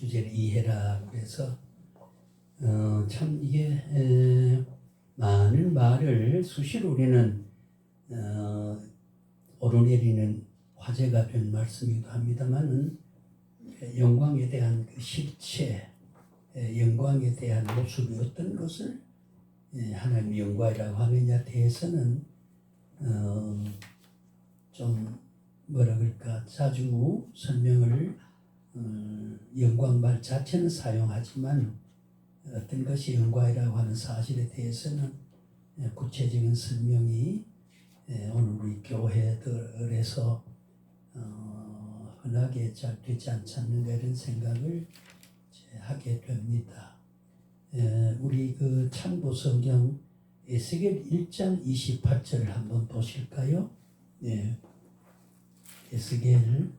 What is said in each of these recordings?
주제를 이해라. 그래서 참 이게 많은 말을 수시로 우리는 오르내리는 화제가 된 말씀이기도 합니다만은 영광에 대한 그 실체, 영광에 대한 모습이 어떤 것을 하나님의 영광이라고 하느냐에 대해서는 좀 뭐라 그럴까 자주 설명을 영광 말 자체는 사용하지만 어떤 것이 영광이라고 하는 사실에 대해서는 구체적인 설명이 오늘 우리 교회들에서 흔하게 잘 되지 않지 않는가 이런 생각을 하게 됩니다. 우리 그 참고 성경 에스겔 1장 28절을 한번 보실까요? 에스겔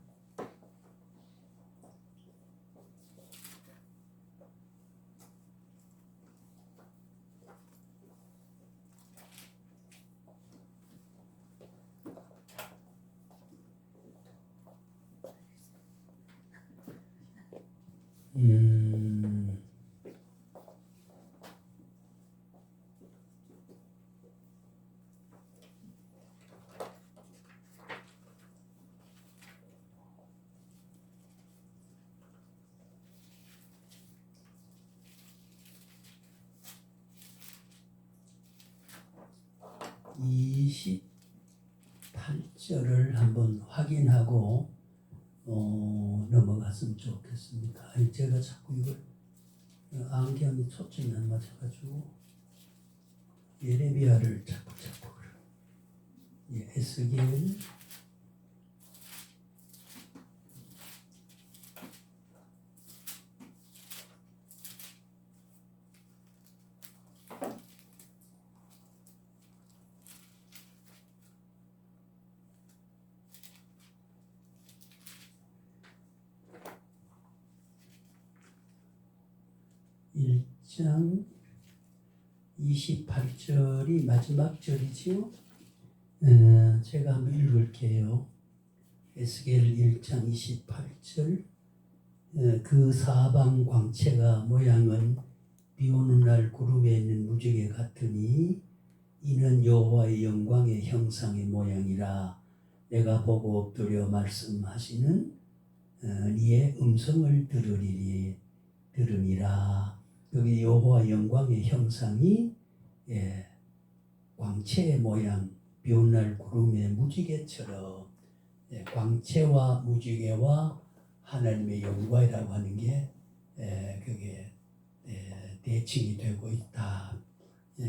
28절을 한번 확인하고 넘어갔으면 좋겠습니다. 아니 제가 자꾸 이걸 안경이 초점이 안 맞아가지고 예레미야를 자꾸 에스겔 1장 28절이 마지막 절이지요. 제가 한번 읽을게요. 에스겔 1장 28절 그 사방 광채가 모양은 비오는 날 구름에 있는 무지개 같으니 이는 여호와의 영광의 형상의 모양이라 내가 보고 엎드려 말씀하시는 이의 음성을 들으니라. 여기 여호와 영광의 형상이 광채의 모양, 비오는 날 구름의 무지개처럼 광채와 무지개와 하나님의 영광이라고 하는 게 그게 대칭이 되고 있다.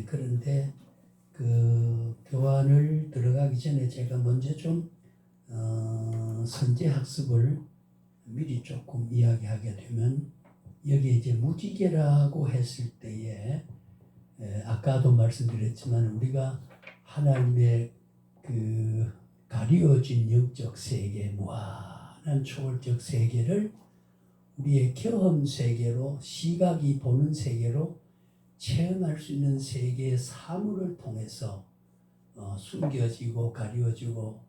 그런데 그 교환을 들어가기 전에 제가 먼저 좀 선제 학습을 미리 조금 이야기하게 되면 여기 이제 무지개라고 했을 때에 아까도 말씀드렸지만 우리가 하나님의 그 가리워진 영적 세계, 무한한 초월적 세계를 우리의 경험 세계로 시각이 보는 세계로 체험할 수 있는 세계의 사물을 통해서 숨겨지고 가리워지고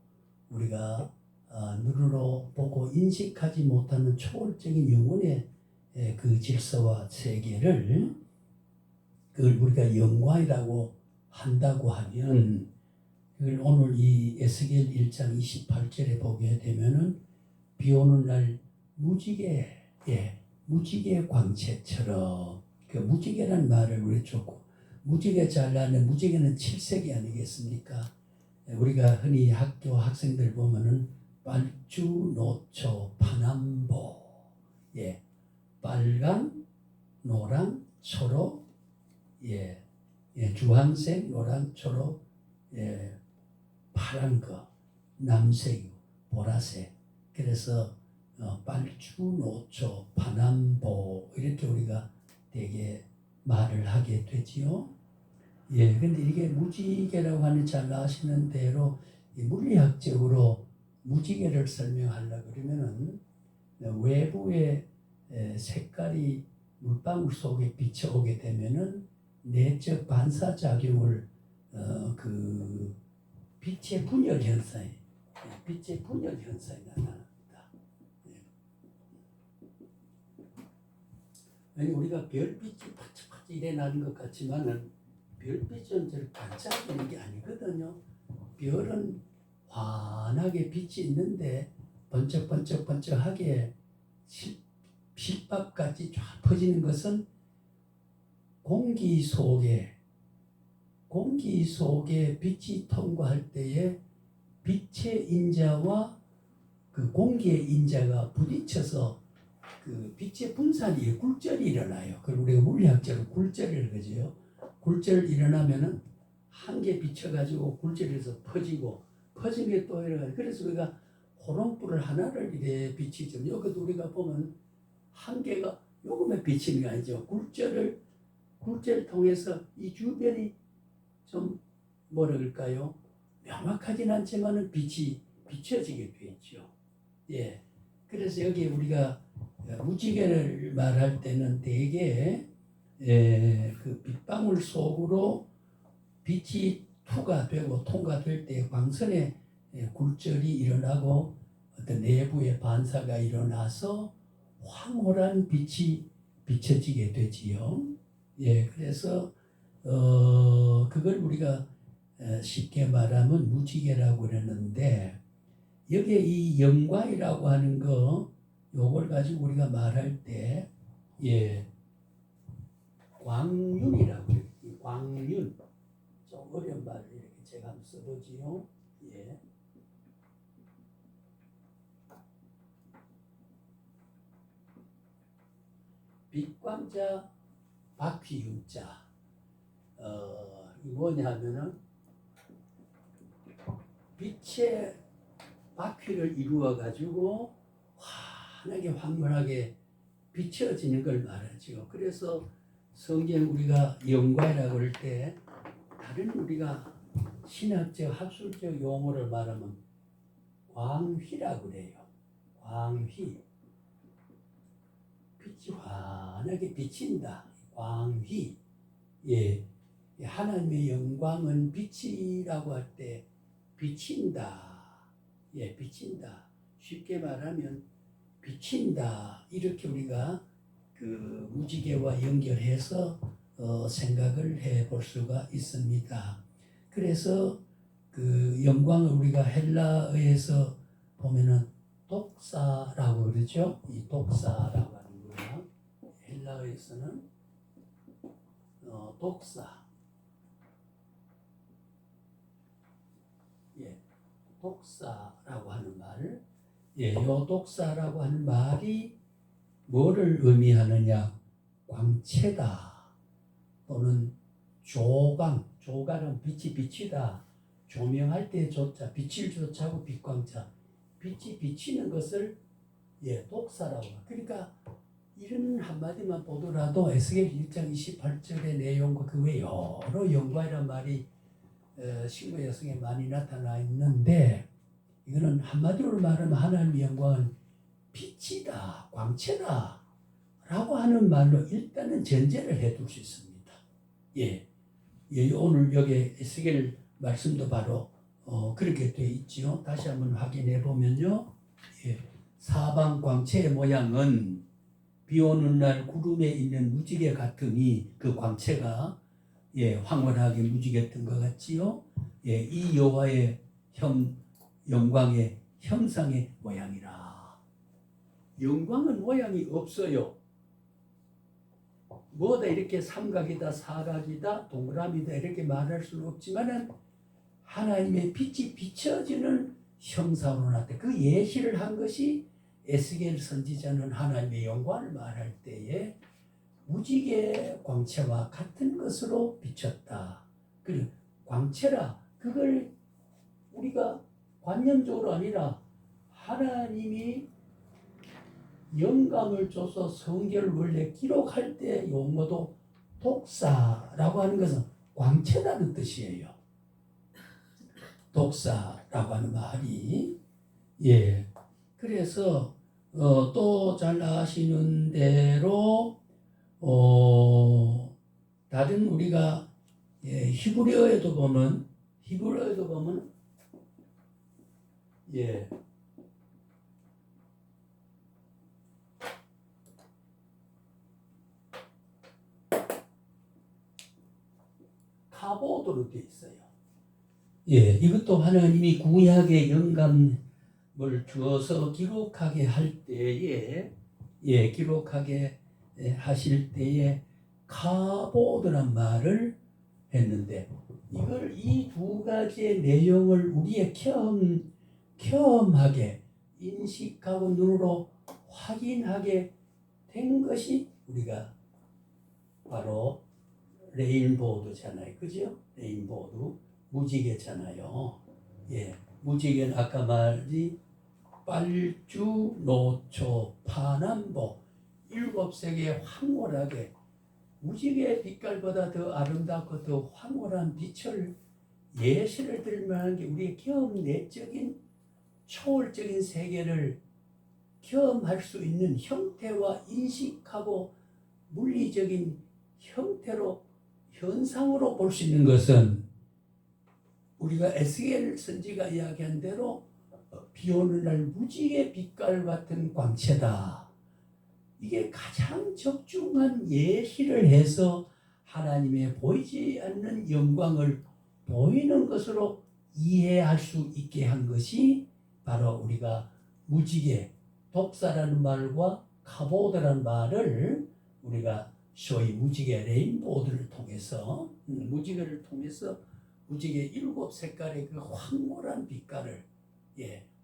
우리가 눈으로 보고 인식하지 못하는 초월적인 영혼의 그 질서와 세계를 그걸 우리가 영광이라고 한다고 하면 그걸 오늘 이 에스겔 1장 28절에 보게 되면은 비 오는 날 무지개 광채처럼 그 무지개라는 말을 우리 조금 무지개 잘라는 무지개는 칠색이 아니겠습니까? 우리가 흔히 학교 학생들 보면은 빨주, 노초, 파남보 빨강, 노랑, 초록, 주황색, 노랑, 초록, 파란 거, 남색, 보라색. 그래서 빨주, 노초, 파남보 이렇게 우리가 되게 말을 하게 되지요. 근데 이게 무지개라고 하는 잘 아시는 대로 물리학적으로 무지개를 설명하려고 그러면은 외부의 색깔이 물방울 속에 비춰오게 되면은 내적 반사작용을 그 빛의 분열 현상이 나타납니다. 아니 우리가 별빛이 파짝파짝 이래 나는 것 같지만은 별빛은 저렇게 반짝이는 게 아니거든요. 별은 환하게 빛이 있는데 번쩍번쩍번쩍하게 실밥같이 쫙 퍼지는 것은 공기 속에 빛이 통과할 때에 빛의 인자와 그 공기의 인자가 부딪혀서 그 빛의 분산이 굴절이 일어나요. 그걸 우리가 물리학적으로 굴절을 그러죠. 굴절 일어나면은 한 개 비춰가지고 굴절해서 퍼진 게 또 일어나요. 그래서 우리가 호롱불을 하나를 이래 비치죠. 여기도 우리가 보면 한 개가 요금에 비치는 게 아니죠. 굴절을 통해서 이 주변이 좀 뭐라 그럴까요? 명확하진 않지만은 빛이 비춰지게 돼 있죠. 예. 그래서 여기 우리가 무지개를 말할 때는 대개 그 빛방울 속으로 빛이 투과되고 통과될 때 광선의 굴절이 일어나고 어떤 내부의 반사가 일어나서 황홀한 빛이 비춰지게 되지요. 예, 그래서 그걸 우리가 쉽게 말하면 무지개라고 그러는데 여기에 이 영광이라고 하는 거 요걸 가지고 우리가 말할 때 예, 광윤이라고 해요. 광윤 좀 어려운 말을 이렇게 제가 한번 써보지요. 예. 빛광자 바퀴윤자 이 뭐냐면은 빛의 바퀴를 이루어 가지고 환하게 황홀하게 비춰지는 걸 말하죠. 그래서 성경 우리가 영광이라고 할 때 다른 우리가 신학적 학술적 용어를 말하면 광휘라고 그래요. 광휘. 빛이 환하게 비친다. 광휘. 예. 하나님의 영광은 빛이라고 할 때 비친다. 예, 비친다. 쉽게 말하면 비친다. 이렇게 우리가 그 무지개와 연결해서 생각을 해볼 수가 있습니다. 그래서 그 영광을 우리가 헬라어에서 보면은 독사라고 그러죠. 이 독사라고 하는 거야. 헬라어에서는 독사. 예, 독사라고 하는 말. 예, 요 독사라고 하는 말이 뭐를 의미하느냐? 광채다. 또는 조각은 빛이 비치다. 조명할 때 조자, 빛을 조차고 빛광자. 빛이 비치는 것을 예, 독사라고. 그러니까 이런 한마디만 보더라도 에스겔 1장 28절의 내용과 그 외 여러 영광이란 말이 신구 여성에 많이 나타나 있는데 이거는 한마디로 말하면 하나님의 영광은 빛이다, 광채다 라고 하는 말로 일단은 전제를 해둘 수 있습니다. 예, 오늘 여기 에스겔 말씀도 바로 그렇게 되어 있지요. 다시 한번 확인해 보면요. 예, 사방 광채의 모양은 비 오는 날 구름에 있는 무지개 같으니 그 광채가 예, 황홀하게 무지개 뜬 것 같지요. 예, 이 여호와의 영광의 형상의 모양이라. 영광은 모양이 없어요. 뭐다 이렇게 삼각이다, 사각이다, 동그라미다 이렇게 말할 수는 없지만은 하나님의 빛이 비춰지는 형상으로 나타나. 그 예시를 한 것이 에스겔 선지자는 하나님의 영광을 말할 때에 무지개 광채와 같은 것으로 비쳤다. 그 광채라 그걸 우리가 관념적으로 아니라 하나님이 영감을 줘서 성경을 원래 기록할 때 용어도 독사라고 하는 것은 광채라는 뜻이에요. 독사라고 하는 말이 예. 그래서 또 잘 아시는 대로 다른 우리가 예, 히브리어에도 보면 예. 카보드로 되어 있어요. 예, 이것도 하나님이 구약의 영감을 주어서 기록하게 할 때에, 예, 기록하게 하실 때에 카보드란 말을 했는데, 이걸 이 두 가지의 내용을 우리의 체험하게 인식하고 눈으로 확인하게 된 것이 우리가 바로 레인보드잖아요. 그죠? 레인보드. 무지개잖아요. 예. 무지개는 아까 말이 빨주, 노초, 파남보 일곱 색의 황홀하게 무지개 빛깔보다 더 아름답고 더 황홀한 빛을 예시를 들 만한 게 우리의 경험 내적인 초월적인 세계를 경험할 수 있는 형태와 인식하고 물리적인 형태로 현상으로 볼 수 있는 것은 우리가 에스겔 선지가 이야기한 대로 비 오는 날 무지개 빛깔 같은 광채다. 이게 가장 적중한 예시를 해서 하나님의 보이지 않는 영광을 보이는 것으로 이해할 수 있게 한 것이 바로 우리가 무지개, 독사라는 말과 카보드라는 말을 우리가 소위 무지개 레인보드를 통해서 무지개를 통해서 무지개 일곱 색깔의 그 황홀한 빛깔을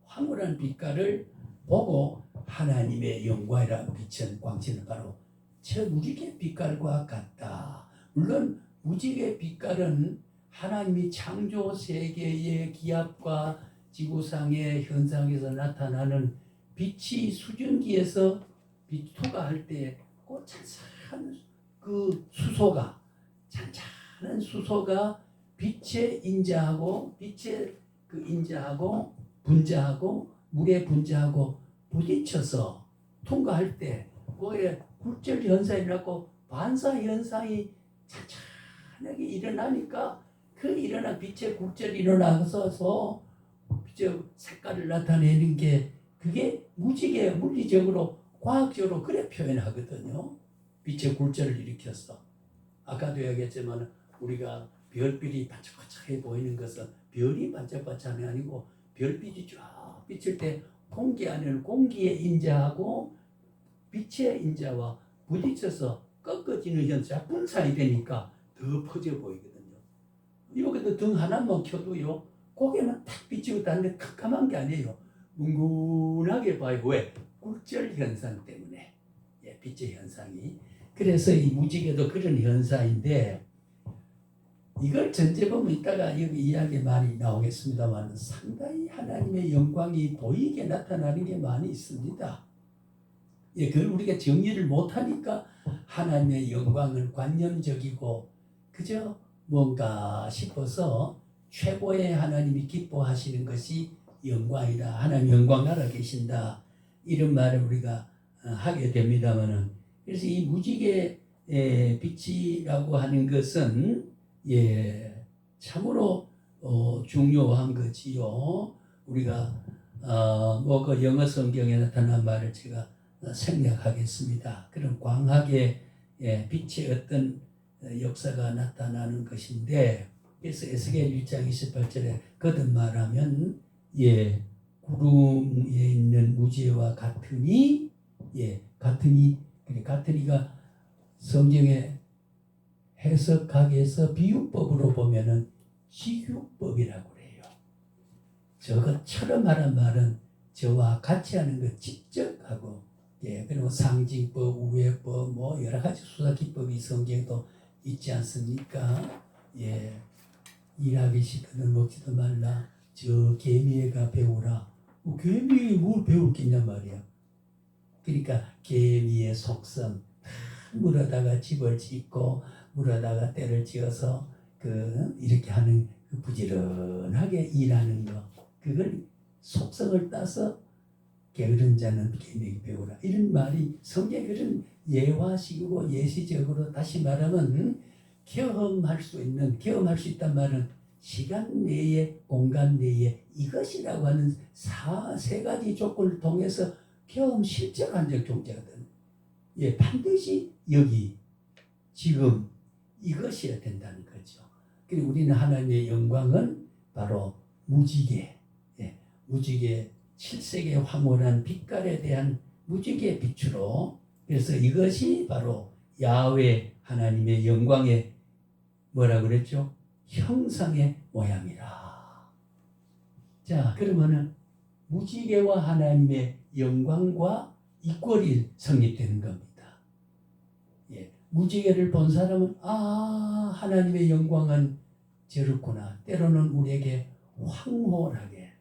황홀한 빛깔을 보고 하나님의 영광이라 비친 광채는 바로 저 무지개 빛깔과 같다. 물론 무지개 빛깔은 하나님이 창조 세계의 기압과 지구상의 현상에서 나타나는 빛이 수증기에서 빛 투과할 때 그 찬찬한 그 수소가 찬찬한 수소가 빛에 인자하고 분자하고 물에 분자하고 부딪혀서 통과할 때 거기에 굴절 현상이 일어나고 반사 현상이 찬찬하게 일어나니까 그 일어난 빛의 굴절이 일어나서 빛의 색깔을 나타내는 게 그게 무지개 물리적으로 과학적으로 그래 표현하거든요. 빛의 굴절을 일으켜서 아까도 얘기했지만 우리가 별빛이 반짝반짝해 보이는 것은 별이 반짝반짝이 아니고 별빛이 쫙 비칠 때 공기 안에는 공기의 인자하고 빛의 인자와 부딪혀서 꺾어지는 현상 분산이 되니까 더 퍼져 보이거든요. 여기도 등 하나만 켜도요 고개만 탁 비치고 다는데 캄캄한 게 아니에요. 뭉근하게 봐요. 왜? 굴절 현상 때문에. 빛의 현상이. 그래서 이 무지개도 그런 현상인데 이걸 전제 보면 이따가 여기 이야기 많이 나오겠습니다만 상당히 하나님의 영광이 보이게 나타나는 게 많이 있습니다. 그걸 우리가 정리를 못하니까 하나님의 영광은 관념적이고 그저 뭔가 싶어서 최고의 하나님이 기뻐하시는 것이 영광이다. 하나님 영광 나라 계신다. 이런 말을 우리가 하게 됩니다만은 그래서 이 무지개 빛이라고 하는 것은 참으로 중요한 거지요. 우리가 뭐 그 영어 성경에 나타난 말을 제가 생략하겠습니다. 그런 광학의 빛의 어떤 역사가 나타나는 것인데 그래서 에스겔 1장 28절에 거듭 말하면 구름에 있는 무지개와 같으니 같으니가 성경에 해석하기 위해서 비유법으로 보면은 시유법이라고 그래요. 저것처럼 하는 말은 저와 같이 하는 것 직접 하고 그리고 상징법, 우회법 뭐 여러 가지 수사 기법이 성경에도 있지 않습니까? 일하기 싫거든 먹지도 말라. 저 개미애가 배우라. 개미에 뭘 배울 게 있냔 말이야. 그러니까 개미의 속성 물에다가 집을 짓고 물에다가 때를 지어서 이렇게 하는 부지런하게 일하는 거 그걸 속성을 따서 게으른 자는 개미에게 배우라. 이런 말이 성경에 그런 예화식이고 예시적으로 다시 말하면 경험할 수 있단 말은 시간 내에 공간 내에 이것이라고 하는 세 가지 조건을 통해서 경험 실제한적 존재거든. 반드시 여기 지금 이것이어야 된다는 거죠. 그리고 우리는 하나님의 영광은 바로 무지개, 무지개 7색의 황홀한 빛깔에 대한 무지개 빛으로, 그래서 이것이 바로 야훼 하나님의 영광의 뭐라 그랬죠? 형상의 모양이라. 자, 그러면은 무지개와 하나님의 영광과 이꼴이 성립되는 겁니다. 무지개를 본 사람은 하나님의 영광은 저렇구나. 때로는 우리에게 황홀하게,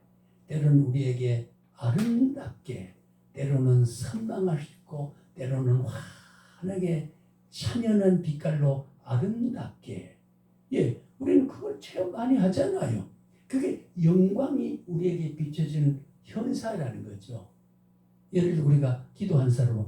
때로는 우리에게 아름답게, 때로는 선망할 수 있고, 때로는 환하게 찬연한 빛깔로 아름답게. 우리는 그걸 체험 많이 하잖아요. 그게 영광이 우리에게 비춰지는 현사라는 거죠. 예를 들어 우리가 기도한 사람은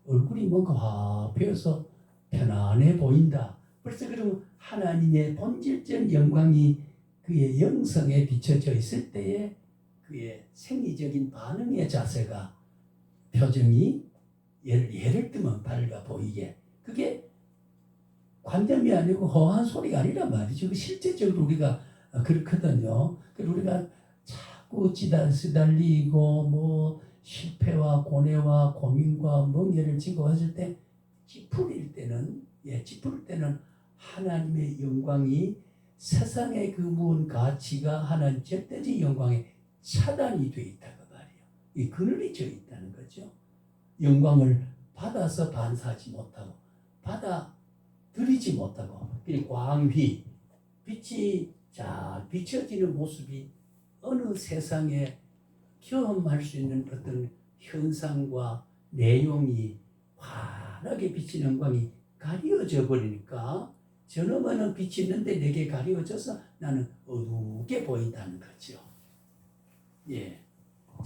얼굴이 뭔가 화피어서 편안해 보인다. 벌써 그러면 하나님의 본질적 영광이 그의 영성에 비춰져 있을 때에 그의 생리적인 반응의 자세가, 표정이 예를 들면 밝아 보이게, 그게 관념이 아니고 허한 소리가 아니란 말이죠. 실제적으로 우리가 그렇거든요. 그리고 우리가 자꾸 쓰달리고 뭐 실패와 고뇌와 고민과 멍에를 지고 왔을 때 찌푸릴 때는 하나님의 영광이 세상의 그 무언 가치가 하나님 절대적 영광에 차단이 되어 있다고 말이에요. 이 그늘이 져 있다는 거죠. 영광을 받아서 반사하지 못하고 받아들이지 못하고, 그리고 광휘, 빛이 잘 비춰지는 모습이 어느 세상에 경험할 수 있는 어떤 현상과 내용이 환하게 비치는 영광이 가려져 버리니까 저놈은 빛이 있는데 내게 가려져서 나는 어둡게 보인다는 거죠.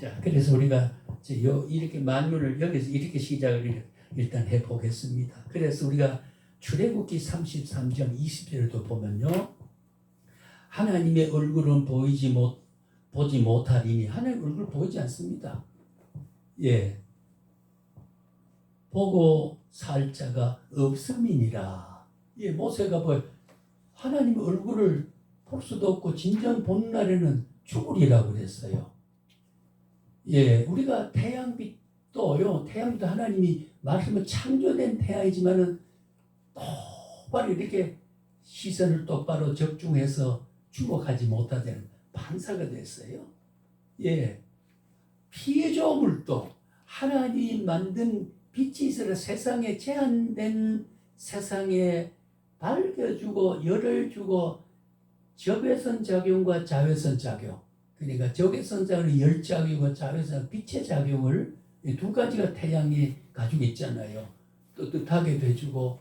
자, 그래서 우리가 이렇게 만문을 여기서 이렇게 시작을 일단 해보겠습니다. 그래서 우리가 출애굽기 33장 20절도 보면요, 하나님의 얼굴은 보지 못하리니, 하나님 얼굴 보이지 않습니다. 보고 살 자가 없음이니라. 모세가 하나님 얼굴을 볼 수도 없고 진정 보는 날에는 죽으리라고 그랬어요. 우리가 태양빛도 하나님이 말씀은 창조된 태양이지만은 똑바로 이렇게 시선을 똑바로 적중해서 주목하지 못하는 반사가 됐어요. 피조물도 하나님이 만든 빛이 있어서 세상에 제한된 세상에 밝혀주고 열을 주고, 적외선 작용과 자외선 작용, 그러니까 적외선 작용은 열작용이고 자외선 빛의 작용을 두 가지가 태양이 가지고 있잖아요. 뜨뜻하게 해주고,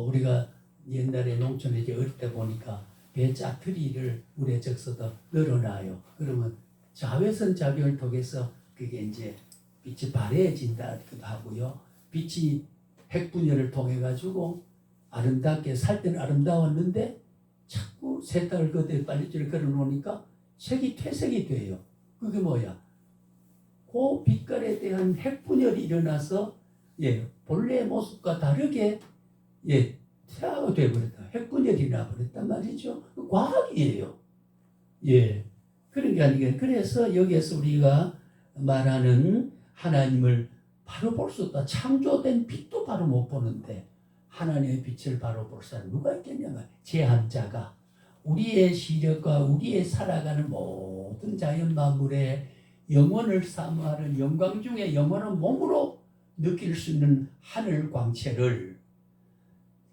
우리가 옛날에 농촌에 이제 어릴 때 보니까 배 짜투리를 물에 적셔서 널어놔요. 그러면 자외선 작용을 통해서 그게 이제 빛이 바래진다기도 하고요. 빛이 핵분열을 통해 가지고 아름답게 살 때는 아름다웠는데 자꾸 세탁을 그때 빨리줄 걸어 놓으니까 색이 퇴색이 돼요. 그게 뭐야? 그 빛깔에 대한 핵분열이 일어나서 본래의 모습과 다르게 태화가 되어버렸다. 핵분열이 나버렸단 말이죠. 과학이에요. 그런 게 아니겠. 그래서 여기에서 우리가 말하는 하나님을 바로 볼 수 없다. 창조된 빛도 바로 못 보는데 하나님의 빛을 바로 볼 사람 누가 있겠냐면 제한자가, 우리의 시력과 우리의 살아가는 모든 자연 만물의 영혼을 사모하는 영광 중에 영원한 몸으로 느낄 수 있는 하늘 광채를,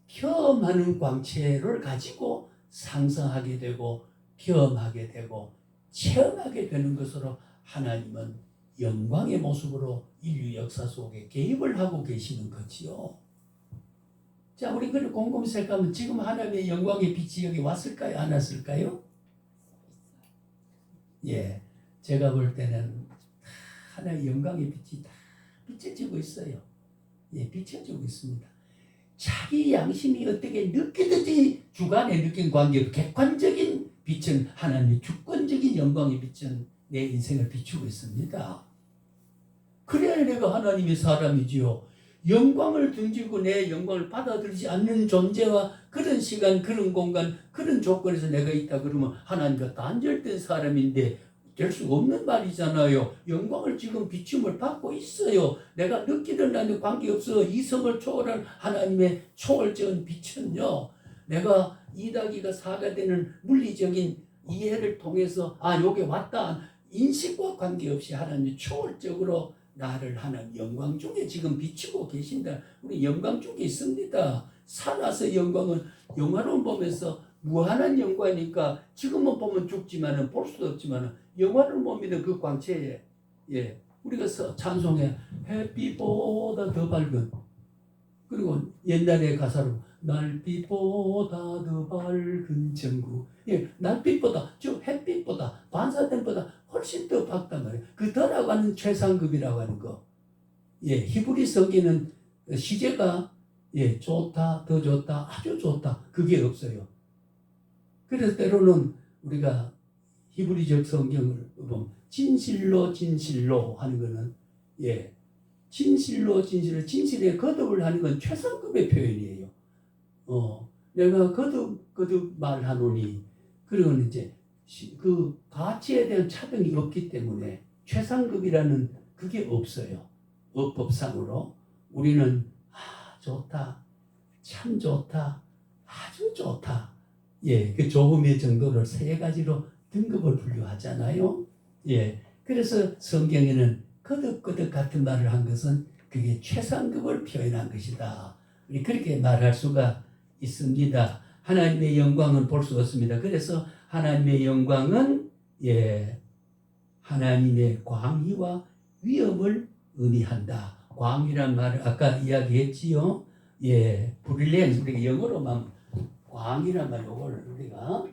경험하는 광채를 가지고 상상하게 되고 경험하게 되고 체험하게 되는 것으로 하나님은 영광의 모습으로 인류 역사 속에 개입을 하고 계시는 거지요. 자, 우리 그걸 곰곰이 생각하면 지금 하나님의 영광의 빛이 여기 왔을까요? 안 왔을까요? 제가 볼 때는 하나님의 영광의 빛이 다 비춰지고 있어요. 비춰지고 있습니다. 자기 양심이 어떻게 느끼든지 주관에 느낀 관계로 객관적인 빛은 하나님의 주권적인 영광의 빛은 내 인생을 비추고 있습니다. 그래야 내가 하나님의 사람이지요. 영광을 던지고 내 영광을 받아들이지 않는 존재와 그런 시간, 그런 공간, 그런 조건에서 내가 있다 그러면 하나님과 단절된 사람인데 될 수 없는 말이잖아요. 영광을 지금 비춤을 받고 있어요. 내가 느끼는 나는 관계없어. 이성을 초월한 하나님의 초월적인 빛은요. 내가 2더하기가 4가 되는 물리적인 이해를 통해서 요게 왔다. 인식과 관계없이 하나님이 초월적으로 나를 하나님 영광 중에 지금 비추고 계신다. 우리 영광 중에 있습니다. 살아서 영광은 영화로 보면서 무한한 영광이니까 지금은 보면 죽지만은 볼 수도 없지만은 영화를 보면 그 광채에 우리가 찬송해 햇빛보다 더 밝은 그리고 옛날에 가사로 날빛보다 더 밝은 천국 날빛보다 즉 햇빛보다 반사됨보다 훨씬 더 밝단 말이에요. 그 더라고 하는 최상급이라고 하는 거 히브리 서기는 시제가 좋다 더 좋다 아주 좋다 그게 없어요. 그래서 때로는 우리가 히브리적 성경을 보면 진실로 진실로 하는 거는 진실로 진실에 거듭을 하는 건 최상급의 표현이에요. 내가 거듭 말하노니 그리고 이제 그 가치에 대한 차등이 없기 때문에 최상급이라는 그게 없어요. 법상으로 우리는 좋다, 참 좋다, 아주 좋다. 그 좋음의 정도를 3가지로 등급을 분류하잖아요. 그래서 성경에는 거듭 같은 말을 한 것은 그게 최상급을 표현한 것이다. 우리 그렇게 말할 수가 있습니다. 하나님의 영광은 볼 수 없습니다. 그래서 하나님의 영광은 하나님의 광희와 위엄을 의미한다. 광이란 말을 아까 이야기했지요. 브릴리언스 우리가 영어로만 광이란 말 이걸 우리가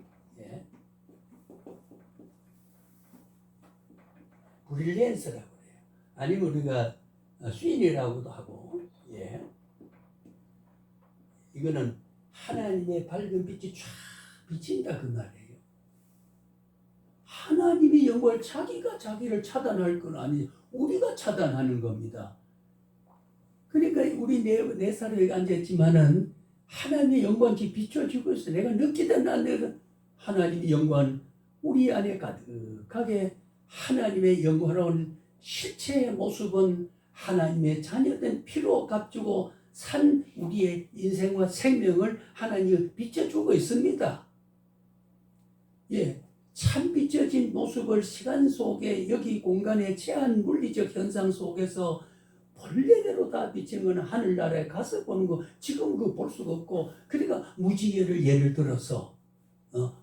브릴리언스라고 해요. 아니면 우리가 쉰이라고도 하고 이거는 하나님의 밝은 빛이 쫙 비친다 그 말이에요. 하나님의 영광을 자기가 자기를 차단할 건 아니에요. 우리가 차단하는 겁니다. 그러니까 우리 내 사람에 앉아있지만은 하나님의 영광이 비춰지고 있어. 내가 느끼던 날 하나님의 영광 우리 안에 가득하게 하나님의 영광스러운 실체의 모습은 하나님의 자녀된 피로 값주고 산 우리의 인생과 생명을 하나님이 비춰주고 있습니다. 참 비춰진 모습을 시간 속에 여기 공간의 제한 물리적 현상 속에서 본래대로 다 비친 거는 하늘나라에 가서 보는 거 지금 볼 수가 없고 그러니까 무지개를 예를 들어서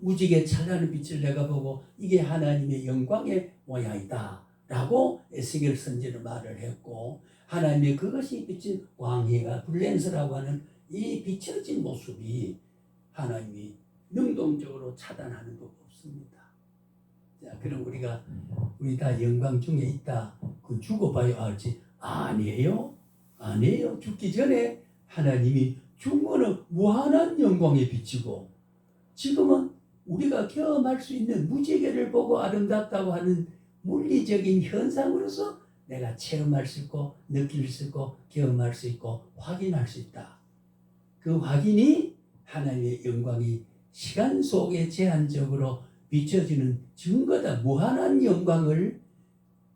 무지개 찬란한 빛을 내가 보고 이게 하나님의 영광의 모양이다 라고 에스겔 선지는 말을 했고 하나님의 그것이 비친 광해가 블렌스라고 하는 이 비춰진 모습이 하나님이 능동적으로 차단하는 것 없습니다. 자, 그럼 우리 다 영광 중에 있다. 그 죽어봐야 알지. 아니에요. 죽기 전에 하나님이 중원은 무한한 영광에 비치고 지금은 우리가 경험할 수 있는 무지개를 보고 아름답다고 하는 물리적인 현상으로서 내가 체험할 수 있고 느낄 수 있고 경험할 수 있고 확인할 수 있다. 그 확인이 하나님의 영광이 시간 속에 제한적으로 비춰지는 증거다. 무한한 영광을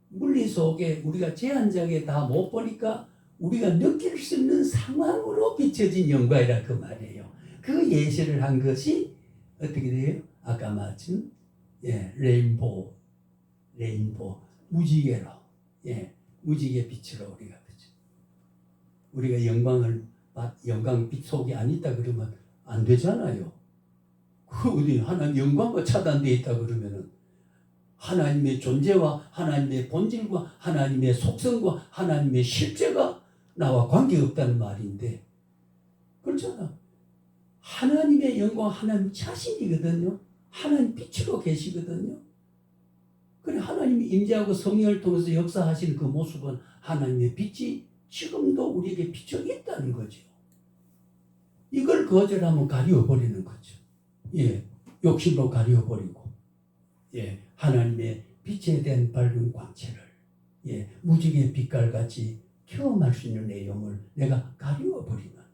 물리 속에 우리가 제한적에 다 못 보니까 우리가 느낄 수 있는 상황으로 비춰진 영광이라 그 말이에요. 그 예시를 한 것이 어떻게 돼요? 아까 말씀 레인보우 무지개로 무지개 빛으로 우리가 그죠? 우리가 영광 빛 속에 안 있다 그러면 안 되잖아요. 그 어디 하나님 영광과 차단되어 있다 그러면은 하나님의 존재와 하나님의 본질과 하나님의 속성과 하나님의 실제가 나와 관계없다는 말인데 그렇잖아. 하나님의 영광 하나님 자신이거든요. 하나님 빛으로 계시거든요. 그래 하나님이 임재하고 성령을 통해서 역사하시는 그 모습은 하나님의 빛이 지금도 우리에게 비춰 있다는 거죠. 이걸 거절하면 가리워버리는 거죠. 욕심으로 가리워버리고 하나님의 빛에 대한 밝은 광채를 무지개 빛깔같이 경험할 수 있는 내용을 내가 가리워 버리면,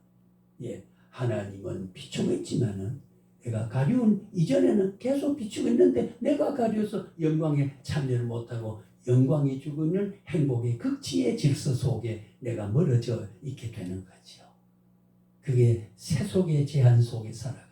하나님은 비추고 있지만은 내가 가리운 이전에는 계속 비추고 있는데 내가 가려서 영광에 참여를 못하고 영광이 죽으면 행복의 극치의 질서 속에 내가 멀어져 있게 되는 거죠. 그게 세속의 제한 속에 살아가는.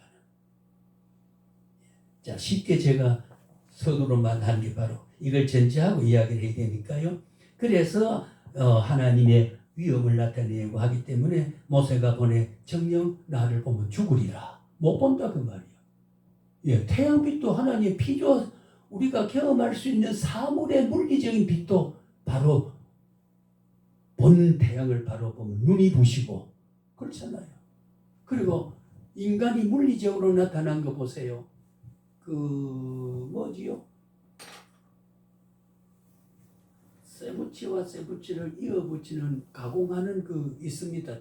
자, 쉽게 제가 서두로만 한 게 바로 이걸 전제하고 이야기를 해야 되니까요. 그래서 하나님의 위엄을 나타내고 하기 때문에 모세가 보내 정녕 나를 보면 죽으리라. 못 본다 그 말이야. 태양빛도 하나님의 피조, 우리가 경험할 수 있는 사물의 물리적인 빛도 바로 본 태양을 바로 보면 눈이 부시고 그렇잖아요. 그리고 인간이 물리적으로 나타난 거 보세요. 뭐지요? 쇠붙이와 쇠붙이를 이어붙이는 가공하는 있습니다.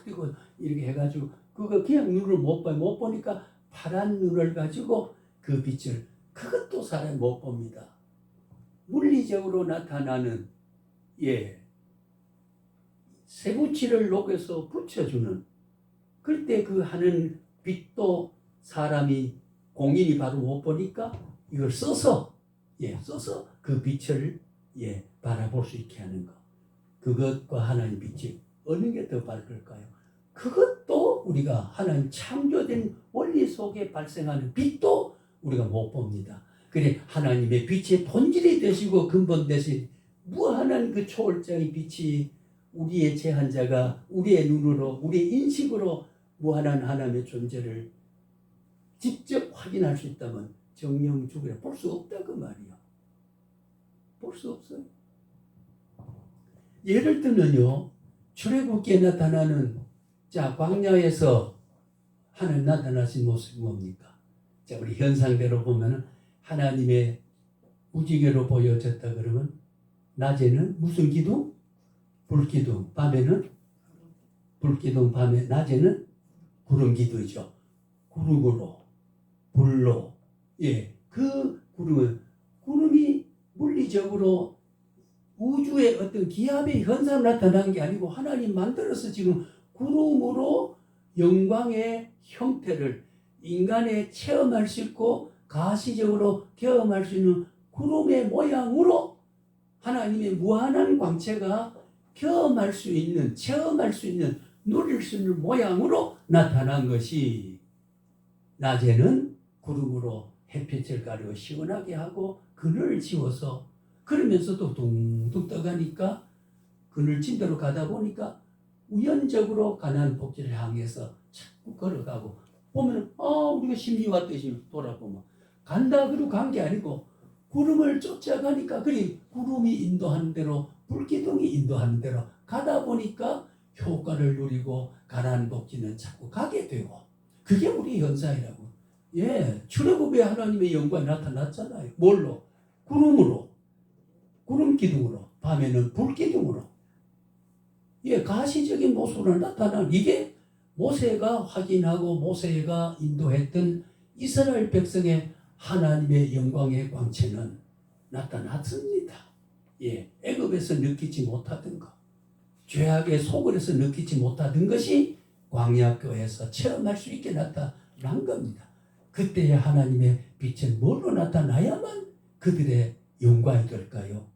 그리고 이렇게 해가지고 그거 그냥 눈을 못 봐요. 못 보니까 파란 눈을 가지고 그 빛을, 그것도 사람이 못 봅니다. 물리적으로 나타나는 쇠붙이를 녹여서 붙여주는, 그때 그 하는 빛도 사람이 공인이 바로 못 보니까 이걸 써서 그 빛을 바라볼 수 있게 하는 것. 그것과 하나님 빛이 어느 게 더 밝을까요? 그것도 우리가 하나님 창조된 원리 속에 발생하는 빛도 우리가 못 봅니다. 그래 하나님의 빛의 본질이 되시고 근본 되신 무한한 그 초월장의 빛이 우리의 제한자가 우리의 눈으로 우리의 인식으로 무한한 하나님의 존재를 직접 확인할 수 있다면 정령 죽으려 볼 수 없다 그 말이요. 볼 수 없어요. 예를 들면요, 출애굽기에 나타나는 광야에서 하나님 나타나신 모습이 뭡니까? 자, 우리 현상대로 보면은 하나님의 무지개로 보여졌다 그러면 낮에는 무슨 기둥? 불기둥. 밤에는 불기둥, 밤에 낮에는 구름 기둥이죠. 구름으로, 불로. 그 구름이 물리적으로 우주의 어떤 기압의 현상 나타난 게 아니고 하나님 만들어서 지금 구름으로 영광의 형태를 인간에 체험할 수 있고 가시적으로 경험할 수 있는 구름의 모양으로 하나님의 무한한 광채가 경험할 수 있는, 체험할 수 있는, 누릴 수 있는 모양으로 나타난 것이 낮에는 구름으로 햇빛을 가려 시원하게 하고 그늘을 지워서, 그러면서도 둥둥 떠가니까 그늘 진대로 가다 보니까 우연적으로 가나안 복지를 향해서 자꾸 걸어가고 보면 우리가 심리 왔듯이 돌아보면 간다 그러고 간 게 아니고 구름을 쫓아가니까 구름이 인도하는 대로 불기둥이 인도하는 대로 가다 보니까 효과를 누리고 가나안 복지는 자꾸 가게 되고, 그게 우리 현상이라고. 출애굽에 하나님의 영광이 나타났잖아요. 뭘로? 구름으로, 구름 기둥으로, 밤에는 불 기둥으로. 가시적인 모습으로 나타난, 이게 모세가 확인하고 모세가 인도했던 이스라엘 백성의 하나님의 영광의 광채는 나타났습니다. 애굽에서 느끼지 못하던 것, 죄악의 소굴에서 느끼지 못하던 것이 광야교에서 체험할 수 있게 나타난 겁니다. 그때의 하나님의 빛은 뭘로 나타나야만 그들의 영광이 될까요?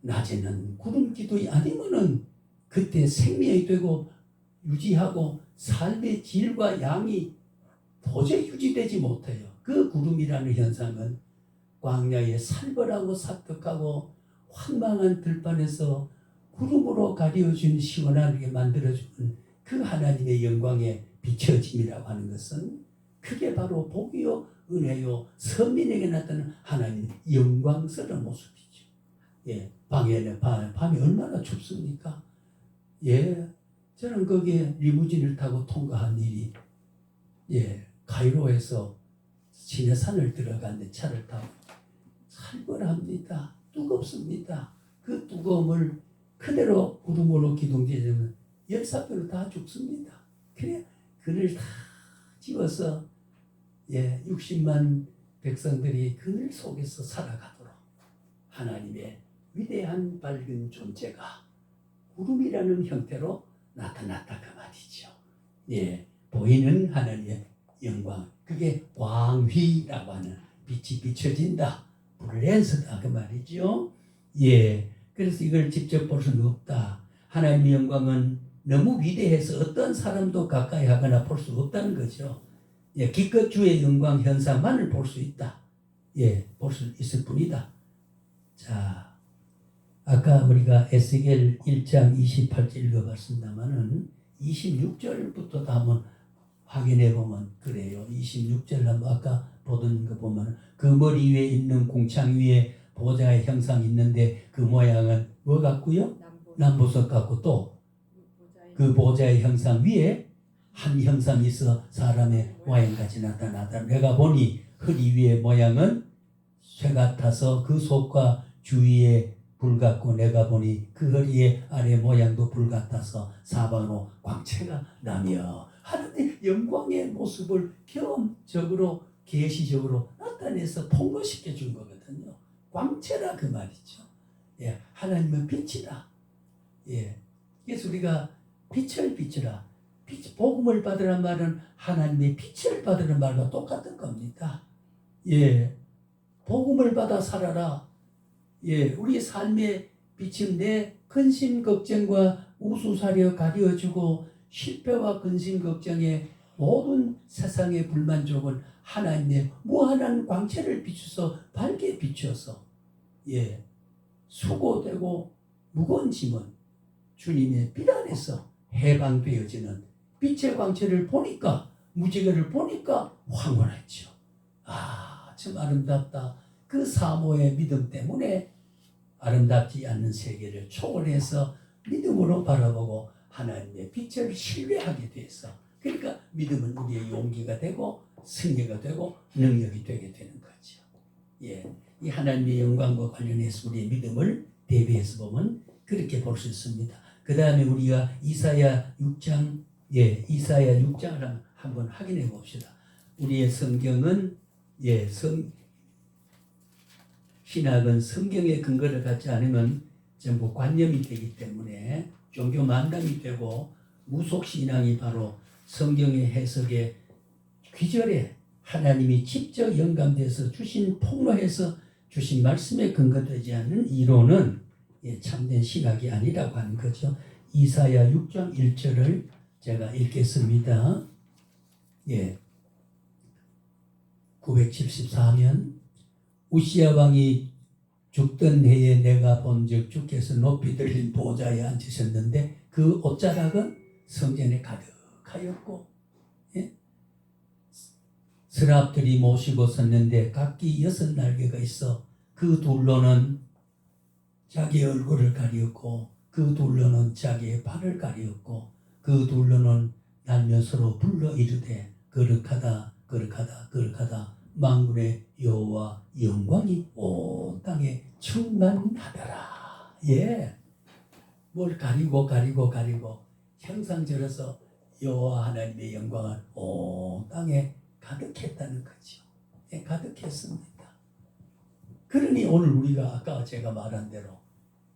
낮에는 구름 기둥이 아니면은 그때 생명이 되고 유지하고 삶의 질과 양이 도저히 유지되지 못해요. 그 구름이라는 현상은 광야에 살벌하고 사특하고 황망한 들판에서 구름으로 가려준 시원하게 만들어주는 그 하나님의 영광의 비춰짐이라고 하는 것은 그게 바로 복이요 은혜요 선민에게 나타나는 하나님의 영광스러운 모습이죠. 밤에 얼마나 춥습니까? 저는 거기에 리무진을 타고 통과한 일이 카이로에서 시내산을 들어가는데 차를 타고 살벌합니다. 뜨겁습니다. 그 뜨거움을 그대로 구름으로 기둥지면 열사병으로 다 죽습니다. 그래 그늘 다 지워서 60만 백성들이 그늘 속에서 살아가도록 하나님의 위대한 밝은 존재가 구름이라는 형태로 나타났다 그 말이죠. 예, 보이는 하나님의 영광, 그게 광휘라고 하는 빛이 비춰진다, 블렌스다 그 말이죠. 예, 그래서 이걸 직접 볼 수는 없다. 하나님의 영광은 너무 위대해서 어떤 사람도 가까이 하거나 볼 수 없다는 거죠. 예, 기껏 주의 영광 현상만을 볼 수 있다. 예, 볼 수 있을 뿐이다. 자, 아까 우리가 에스겔 1장 28절 읽어봤습니다만은 26절부터 한번 확인해 보면 그래요. 26절 한번 아까 보던 거 보면 그 머리 위에 있는 궁창 위에 보좌의 형상이 있는데 그 모양은 뭐 같고요? 남보석 같고 또 그 보좌의 형상 위에 한 형상이 있어 사람의 모양같이 나타나다. 내가 보니 허리 위의 모양은 쇠 같아서 그 속과 주위에 불 같고 내가 보니 그 허리의 아래 모양도 불 같아서 사방으로 광채가 나며 하나님의 영광의 모습을 경험적으로 계시적으로 나타내서 폭로시켜 준 거거든요. 광채라 그 말이죠. 예, 하나님은 빛이다. 예, 그래서 우리가 빛을 비추라. 복음을 받으란 말은 하나님의 빛을 받으는 말과 똑같은 겁니다. 예, 복음을 받아 살아라. 예, 우리 삶의 빛은 내 근심 걱정과 우수사려 가려주고 실패와 근심 걱정에 모든 세상의 불만족을 하나님의 무한한 광채를 비추서 밝게 비추어서 예, 수고되고 무거운 짐은 주님의 빛 안에서 해방되어지는 빛의 광채를 보니까 무지개를 보니까 황홀했죠. 아, 참 아름답다. 그 사모의 믿음 때문에 아름답지 않는 세계를 초월해서 믿음으로 바라보고 하나님의 빛을 신뢰하게 돼서 그러니까 믿음은 우리의 용기가 되고 승리가 되고 능력이 되게 되는 거죠. 예, 이 하나님의 영광과 관련해서 우리의 믿음을 대비해서 보면 그렇게 볼 수 있습니다. 그 다음에 우리가 이사야 6장, 예, 이사야 6장을 한번 확인해 봅시다. 우리의 성경은, 예, 신학은 성경의 근거를 갖지 않으면 전부 관념이 되기 때문에 종교 만담이 되고 무속신앙이 바로 성경의 해석에 귀절에 하나님이 직접 영감돼서 주신 폭로해서 주신 말씀에 근거되지 않는 이론은 예, 참된 신학이 아니라고 하는 거죠. 이사야 6장 1절을 제가 읽겠습니다. 예, 974년 우시야 왕이 죽던 해에 내가 본즉 주께서 높이 들린 보좌에 앉으셨는데 그 옷자락은 성전에 가득하였고 예? 스랍들이 모시고 섰는데 각기 6날개가 있어 그 둘로는 자기 얼굴을 가리었고 그 둘로는 자기의 발을 가리었고 그 둘로는 날면서로 불러 이르되 거룩하다 거룩하다 거룩하다 만군의 여호와 영광이 온 땅에 충만하더라. 예, 뭘 가리고 형상절에서 여호와 하나님의 영광은 온 땅에 가득했다는 거죠. 예, 가득했습니다. 그러니 오늘 우리가 아까 제가 말한 대로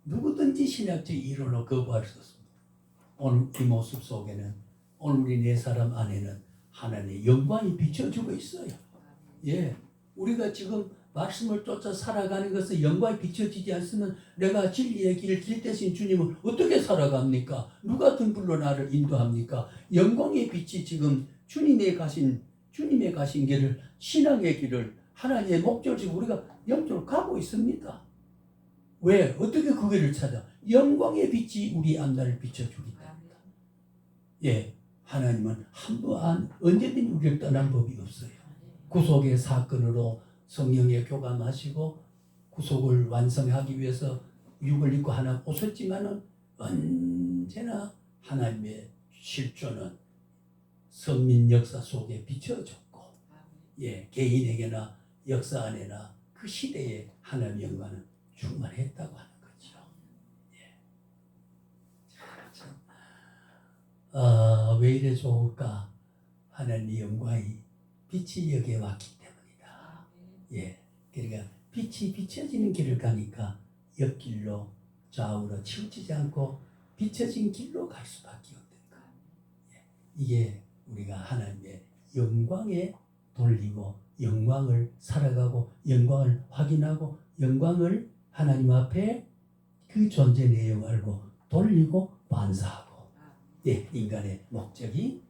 누구든지 신학적 이론을 거부할 수 없습니다. 오늘 이 모습 속에는 오늘 우리 네 사람 안에는 하나님의 영광이 비춰주고 있어요. 예, 우리가 지금 말씀을 쫓아 살아가는 것은 영광이 비춰지지 않으면 내가 진리의 길을 길 대신 주님은 어떻게 살아갑니까? 누가 등불로 나를 인도합니까? 영광의 빛이 지금 주님의 가신 길을 신앙의 길을 하나님의 목적을 지금 우리가 영적으로 가고 있습니다. 왜? 어떻게 그 길을 찾아? 영광의 빛이 우리 앞날을 비춰주기 때문에. 예, 하나님은 한번 언제든지 우리를 떠난 법이 없어요. 구속의 사건으로 성령의 교감하시고 구속을 완성하기 위해서 육을 입고 하나 오셨지만은 언제나 하나님의 실존은 성민 역사 속에 비춰졌고, 예, 개인에게나 역사 안에나 그 시대에 하나님의 영광은 충만했다고 하는 거죠. 예. 왜 이래 좋을까? 하나님의 영광이 빛이 여기에 왔기 때문이다. 예, 그러니까 빛이 비춰지는 길을 가니까 옆길로 좌우로 치우치지 않고 비춰진 길로 갈 수밖에 없는 거예요. 이게 우리가 하나님의 영광에 돌리고 영광을 살아가고 영광을 확인하고 영광을 하나님 앞에 그 존재 내용을 알고 돌리고 반사하고 인간의 목적이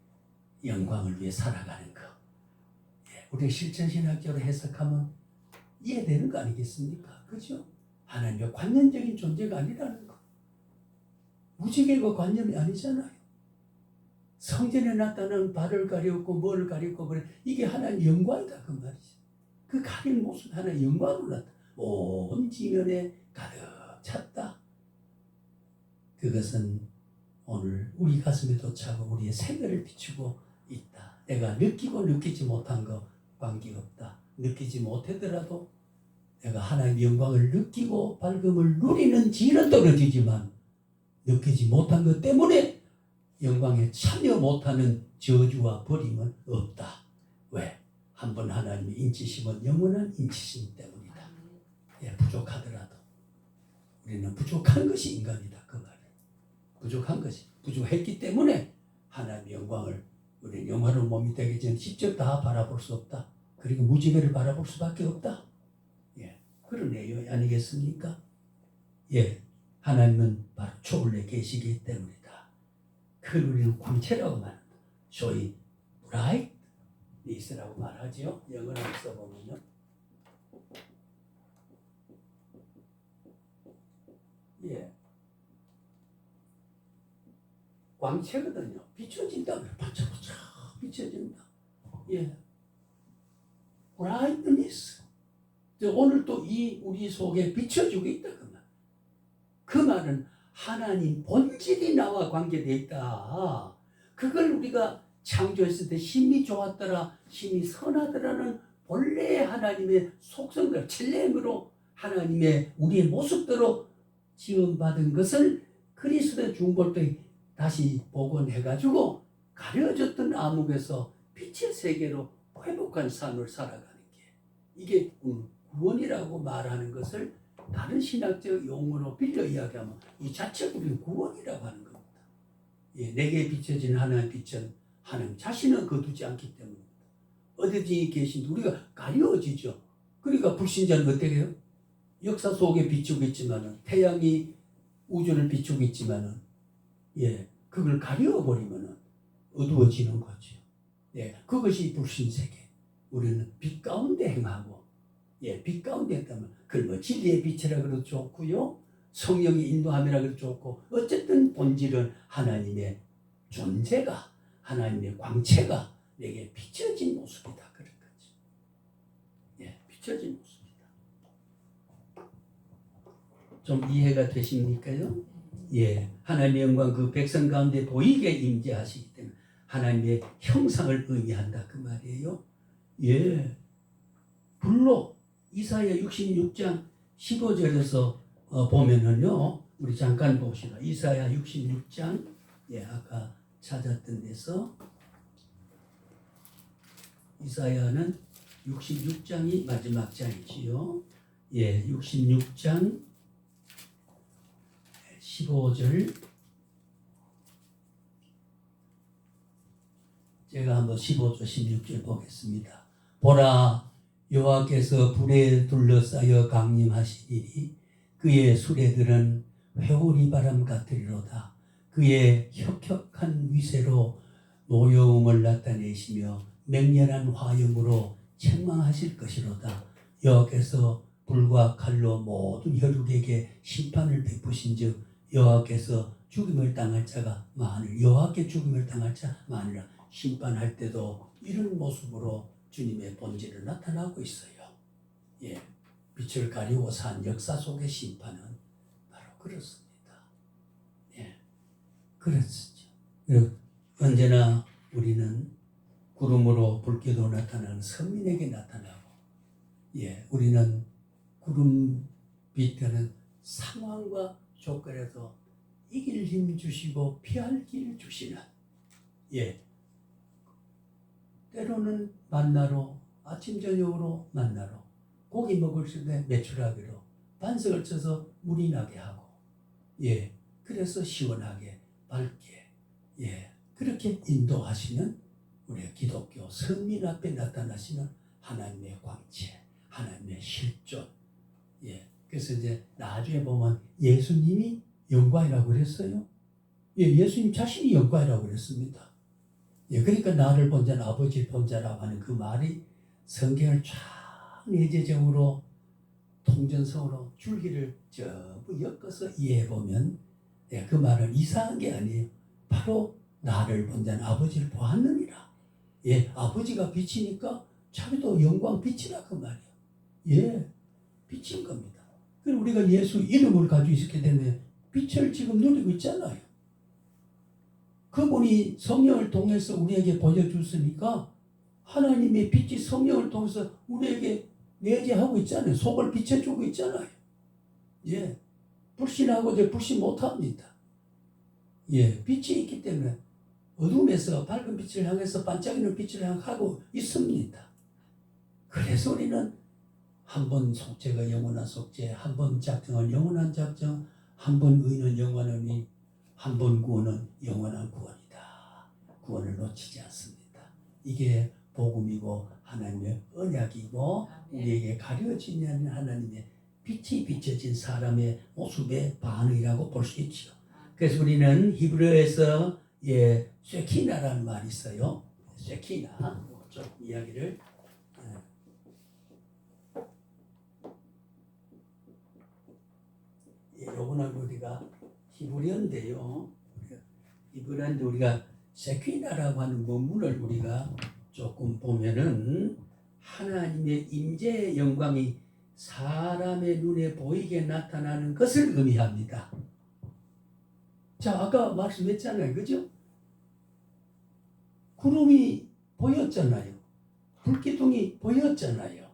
영광을 위해 살아가는 거. 우리 실천신학적으로 해석하면 이해되는 거 아니겠습니까? 그죠? 하나님의 관념적인 존재가 아니라는 거. 무지개가 관념이 아니잖아요. 성전에 나타나는 발을 가리웠고 뭐를 가리웠고 그래. 이게 하나님의 영광이다 그 말이죠. 그 가린 모습 하나의 영광으로 나타나. 온 지면에 가득 찼다. 그것은 오늘 우리 가슴에도 차고 우리의 생애를 비추고 있다. 내가 느끼고 느끼지 못한 거 관계없다. 느끼지 못하더라도 내가 하나님의 영광을 느끼고 밝음을 누리는 지는 떨어지지만 느끼지 못한 것 때문에 영광에 참여 못하는 저주와 버림은 없다. 왜? 한번 하나님이 인치심은 영원한 인치심 때문이다. 부족하더라도 우리는 부족한 것이 인간이다. 그 말이에요. 부족한 것이 부족했기 때문에 하나님의 영광을 우리는 영화로운 몸이 되기 전에 직접 다 바라볼 수 없다. 그리고 무지개를 바라볼 수밖에 없다. 그런 내용 아니겠습니까? 하나님은 바로 초월에 계시기 때문이다. 그걸 우리는 광채라고 말합니다. 소위 brightness라고 말하죠. 영어로 써보면요. 광채거든요. 비춰진다. 반짝반짝 비춰진다. brightness. 오늘 또 이 우리 속에 비춰주고 있다. 그 말은 하나님 본질이 나와 관계되어 있다. 그걸 우리가 창조했을 때 힘이 좋았더라, 힘이 선하더라는 본래 하나님의 속성을 첼렘으로 하나님의 우리의 모습대로 지원받은 것을 그리스도의 중보를 때 다시 복원해가지고 가려졌던 암흑에서 빛의 세계로 회복한 삶을 살아가는 게 이게 구원이라고 말하는 것을 다른 신학적 용어로 빌려 이야기하면 이 자체가 우리는 구원이라고 하는 겁니다. 내게 비춰진 하나님의 빛은 하나님 자신은 거두지 않기 때문입니다. 어디든지 계신 우리가 가려지죠. 그러니까 불신자는 어떻게 해요? 역사 속에 비추고 있지만은 태양이 우주를 비추고 있지만은 그걸 가려버리면은 어두워지는 거죠. 그것이 불신세계. 우리는 빛 가운데 행하고 빛 가운데 있다면 그걸 뭐 진리의 빛이라 그래도 좋고요. 성령의 인도함이라 그래도 좋고 어쨌든 본질은 하나님의 존재가 하나님의 광채가 내게 비춰진 모습이다. 그런 거죠. 비춰진 모습이다. 좀 이해가 되십니까요? 하나님의 영광 그 백성 가운데 보이게 임재하시기 때문에 하나님의 형상을 의미한다. 그 말이에요. 불로 이사야 66장 15절에서 보면은요. 우리 잠깐 봅시다. 이사야 66장 아까 찾았던 데서 이사야는 66장이 마지막 장이지요. 66장 15절 제가 한번 15절 16절 보겠습니다. 보라 여호와께서 불에 둘러싸여 강림하시니 그의 수레들은 회오리 바람 같으리로다. 그의 혁혁한 위세로 노여움을 나타내시며 맹렬한 화염으로 책망하실 것이로다. 여호와께서 불과 칼로 모든 혈육에게 심판을 베푸신즉 여호와께서 죽임을 당할 자가 많으리라. 여호와께 죽임을 당할 자 많으리라. 심판할 때도 이런 모습으로 주님의 본질을 나타나고 있어요. 빛을 가리고 산 역사 속의 심판은 바로 그렇습니다. 그렇죠. 언제나 우리는 구름으로 불기도 나타나는 선민에게 나타나고, 우리는 구름빛에는 상황과 조건에서 이길 힘 주시고 피할 길 주시는, 때로는 만나로 아침 저녁으로 만나로 고기 먹을 때 매출하기로 반석을 쳐서 물이 나게 하고, 그래서 시원하게 밝게 그렇게 인도하시는 우리 기독교 선민 앞에 나타나시는 하나님의 광채, 하나님의 실존. 그래서 이제 나중에 보면 예수님이 영광이라고 그랬어요. 예수님 자신이 영광이라고 그랬습니다. 그러니까 나를 본 자는 아버지를 본 자라고 하는 그 말이 성경을 쫙 내재적으로 통전성으로 줄기를 전부 엮어서 이해해보면 그 말은 이상한 게 아니에요. 바로 나를 본 자는 아버지를 보았느니라. 아버지가 빛이니까 자기도 영광 빛이라 그 말이에요. 빛인 겁니다. 그럼 우리가 예수 이름을 가지고 있게 되면 빛을 지금 누리고 있잖아요. 그분이 성령을 통해서 우리에게 보여줬으니까 하나님의 빛이 성령을 통해서 우리에게 내재하고 있잖아요. 속을 비춰주고 있잖아요. 불신하고도 불신 못합니다. 빛이 있기 때문에 어둠에서 밝은 빛을 향해서 반짝이는 빛을 향하고 있습니다. 그래서 우리는 한 번 속죄가 영원한 속죄, 한 번 작정은 영원한 작정, 한 번 의는 영원한 의, 한 번 구원은 영원한 구원이다. 구원을 놓치지 않습니다. 이게 복음이고 하나님의 언약이고 우리에게 가려지지 않는 하나님의 빛이 비춰진 사람의 모습의 반응이라고 볼 수 있죠. 그래서 우리는 히브리어에서 쉐키나라는 말이 있어요. 쉐키나 좀 이야기를 요거는 우리가 히브리어인데요. 히브리어인데 우리가 쉐키나라고 하는 원문을 우리가 조금 보면은 하나님의 임재의 영광이 사람의 눈에 보이게 나타나는 것을 의미합니다. 자, 아까 말씀했잖아요. 그죠? 구름이 보였잖아요. 불기둥이 보였잖아요.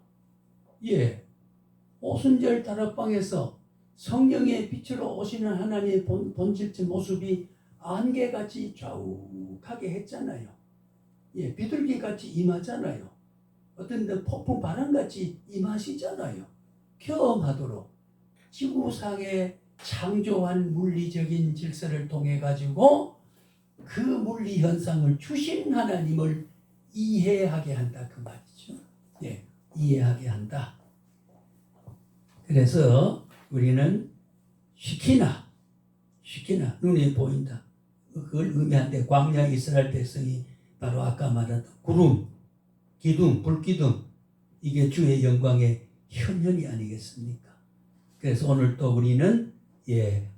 오순절 다락방에서 성령의 빛으로 오시는 하나님의 본질적 모습이 안개같이 좌욱하게 했잖아요. 비둘기같이 임하잖아요. 어떤 데 폭풍 바람같이 임하시잖아요. 경험하도록 지구상의 창조한 물리적인 질서를 통해 가지고 그 물리 현상을 주신 하나님을 이해하게 한다 그 말이죠. 이해하게 한다. 그래서 우리는 시키나 눈에 보인다. 그걸 의미하는데 광야 이스라엘 백성이 바로 아까 말한 구름, 기둥, 불기둥 이게 주의 영광의 현현이 아니겠습니까? 그래서 오늘 또 우리는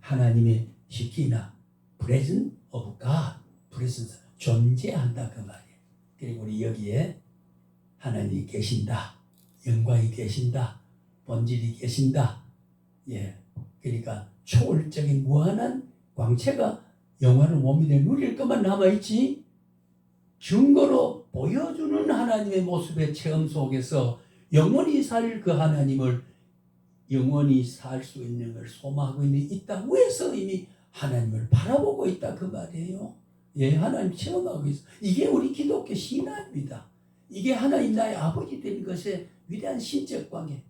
하나님의 시키나 presence of God, presence 존재한다 그 말이에요. 그리고 우리 여기에 하나님이 계신다, 영광이 계신다, 본질이 계신다. 그러니까 초월적인 무한한 광채가 영원한 몸이 누릴 것만 남아있지 증거로 보여주는 하나님의 모습의 체험 속에서 영원히 살 그 하나님을 영원히 살 수 있는 걸 소망하고 있는 이 땅 위에서 이미 하나님을 바라보고 있다 그 말이에요. 하나님 체험하고 있어. 이게 우리 기독교 신앙입니다. 이게 하나님 나의 아버지 된 것의 위대한 신적 관계.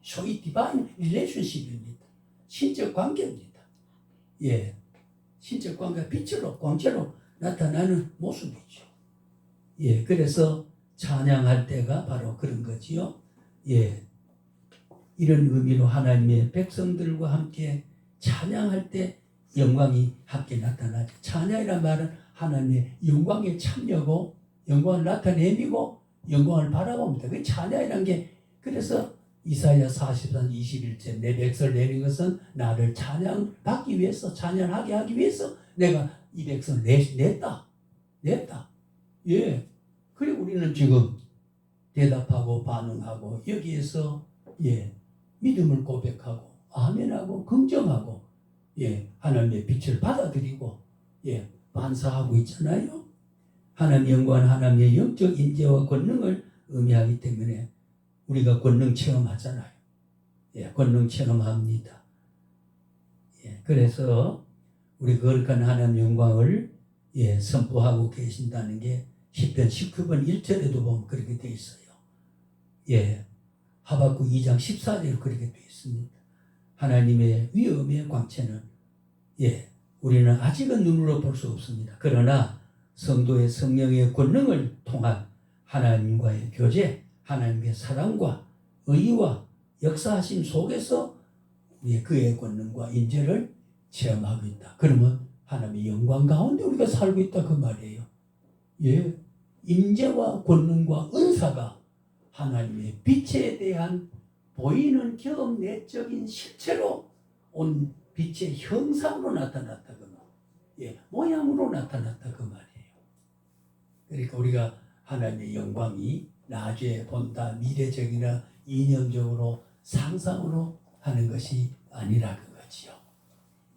소위 디바인 릴레이션십입니다. 신적 관계입니다. 신적 관계가 빛으로 광채로 나타나는 모습이죠. 그래서 찬양할 때가 바로 그런 거지요. 이런 의미로 하나님의 백성들과 함께 찬양할 때 영광이 함께 나타나죠. 찬양이란 말은 하나님의 영광에 참여고 영광을 나타내미고 영광을 바라봅니다. 그 찬양이란 게 그래서 이사야 44장 21절 내 백성을 내는 것은 나를 찬양받기 위해서 찬양하게 하기 위해서 내가 이 백성을 냈다. 그리고 우리는 지금 대답하고 반응하고 여기에서 믿음을 고백하고 아멘하고 긍정하고 하나님의 빛을 받아들이고 반사하고 있잖아요. 하나님의 영광은 하나님의 영적 임재와 권능을 의미하기 때문에 우리가 권능 체험하잖아요. 권능 체험합니다. 그래서 우리 거룩한 하나님의 영광을 선포하고 계신다는 게 시편 19편 1절에도 보면 그렇게 되어 있어요. 하박국 2장 14절에 그렇게 되어 있습니다. 하나님의 위엄의 광채는 예, 우리는 아직은 눈으로 볼 수 없습니다. 그러나 성도의 성령의 권능을 통한 하나님과의 교제, 하나님의 사랑과 의와 역사하심 속에서 우리의 그의 권능과 인재를 체험하고 있다. 그러면 하나님의 영광 가운데 우리가 살고 있다 그 말이에요. 예, 인재와 권능과 은사가 하나님의 빛에 대한 보이는 경험 내적인 실체로 온 빛의 형상으로 나타났다 그 말. 예, 모양으로 나타났다 그 말이에요. 그러니까 우리가 하나님의 영광이 나중에 본다, 미래적이나 이념적으로 상상으로 하는 것이 아니라 그거지요.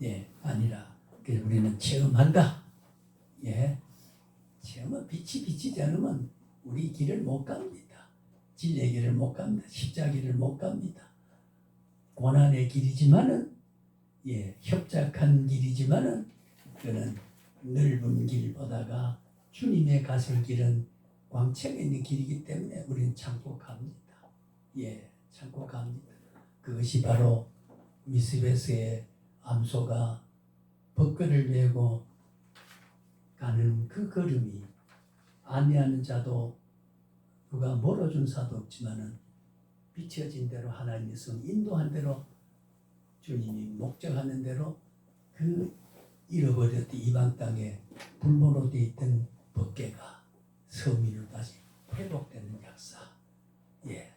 예, 아니라 그래서 우리는 체험한다. 예, 체험은 빛이 비치지 않으면 우리 길을 못 갑니다. 진리의 길을 못 갑니다. 십자가의 길을 못 갑니다. 고난의 길이지만은 예, 협착한 길이지만은 그는 넓은 길보다가 주님의 가실 길은 광채가 있는 길이기 때문에 우리는 참고 갑니다. 예, 참고 갑니다. 그것이 바로 미스베스의 암소가 벗걸을 메고 가는 그 걸음이 안내하는 자도 누가 멀어준 사도 없지만은 비춰진 대로 하나님의 성 인도한 대로 주님이 목적하는 대로 그 잃어버렸던 이방 땅에 불모로 되어 있던 법궤가 서민으로 다시 회복되는 역사. 예,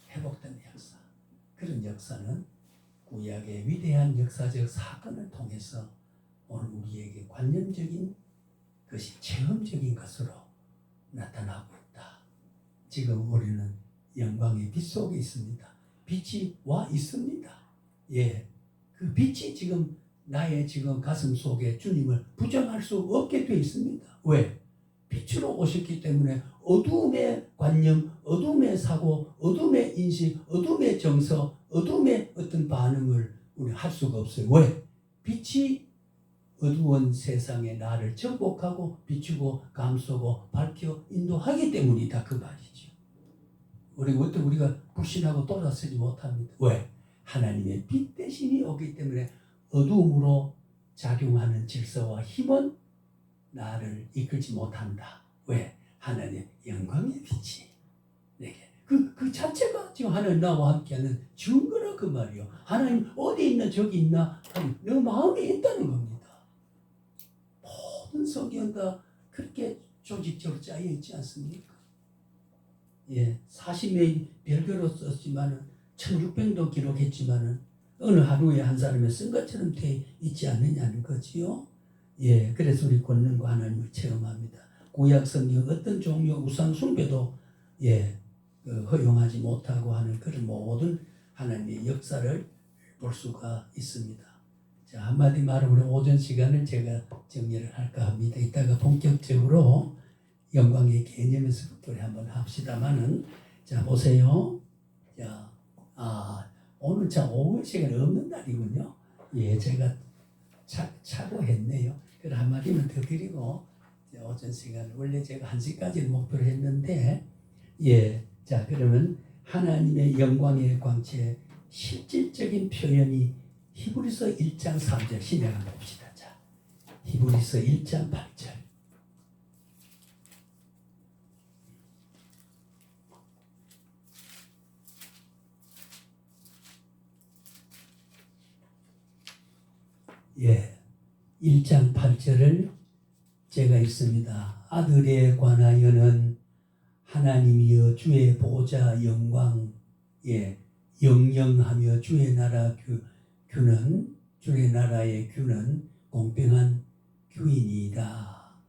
회복되는 역사. 그런 역사는 구약의 위대한 역사적 사건을 통해서 오늘 우리에게 관념적인 것이 체험적인 것으로 나타나고 있다. 지금 우리는 영광의 빛 속에 있습니다. 빛이 와 있습니다. 예, 그 빛이 지금 나의 지금 가슴 속에 주님을 부정할 수 없게 되어 있습니다. 왜? 빛으로 오셨기 때문에 어두움의 관념, 어두움의 사고, 어두움의 인식, 어두움의 정서, 어두움의 어떤 반응을 우리 할 수가 없어요. 왜? 빛이 어두운 세상에 나를 정복하고 비추고 감싸고 밝혀 인도하기 때문이다 그 말이죠. 우리가 불신하고 돌아서지 못합니다. 왜? 하나님의 빛 대신이 오기 때문에 어두움으로 작용하는 질서와 힘은 나를 이끌지 못한다. 왜? 하나님의 영광의 빛이 내게 그 자체가 지금 하나님 나와 함께하는 증거라 그 말이요. 하나님 어디 있나 저기 있나 하는 내 마음에 있다는 겁니다. 모든 성경 다 그렇게 조직적으로 짜여 있지 않습니까? 예, 40명이 별개로 썼지만은 1600도 기록했지만은 어느 하루에 한 사람이 쓴 것처럼 돼 있지 않느냐는 거지요. 예, 그래서 우리 권능과 하나님을 체험합니다. 구약 성경 어떤 종류 우상 숭배도 예, 허용하지 못하고 하는 그런 모든 하나님의 역사를 볼 수가 있습니다. 자, 한마디 말로 우리 오전 시간을 제가 정리를 할까 합니다. 이따가 본격적으로 영광의 개념에서부터 우리 한번 합시다만은 자 보세요. 자, 오늘 참 오후 시간이 없는 날이군요. 예, 제가 착오했네요. 그래 한마디만 더 드리고 오전 시간 원래 제가 1시까지를 목표로 했는데 예, 자 그러면 하나님의 영광의 광채 실질적인 표현이 히브리서 1장 3절 신약 한번 봅시다. 자, 히브리서 1장 8절. 예, 1장 8절을 제가 읽습니다. 아들에 관하여는 하나님이여 주의 보좌 영광 예 영영하며 주의 나라 규는 주의 나라의 규는 공평한 규인이다.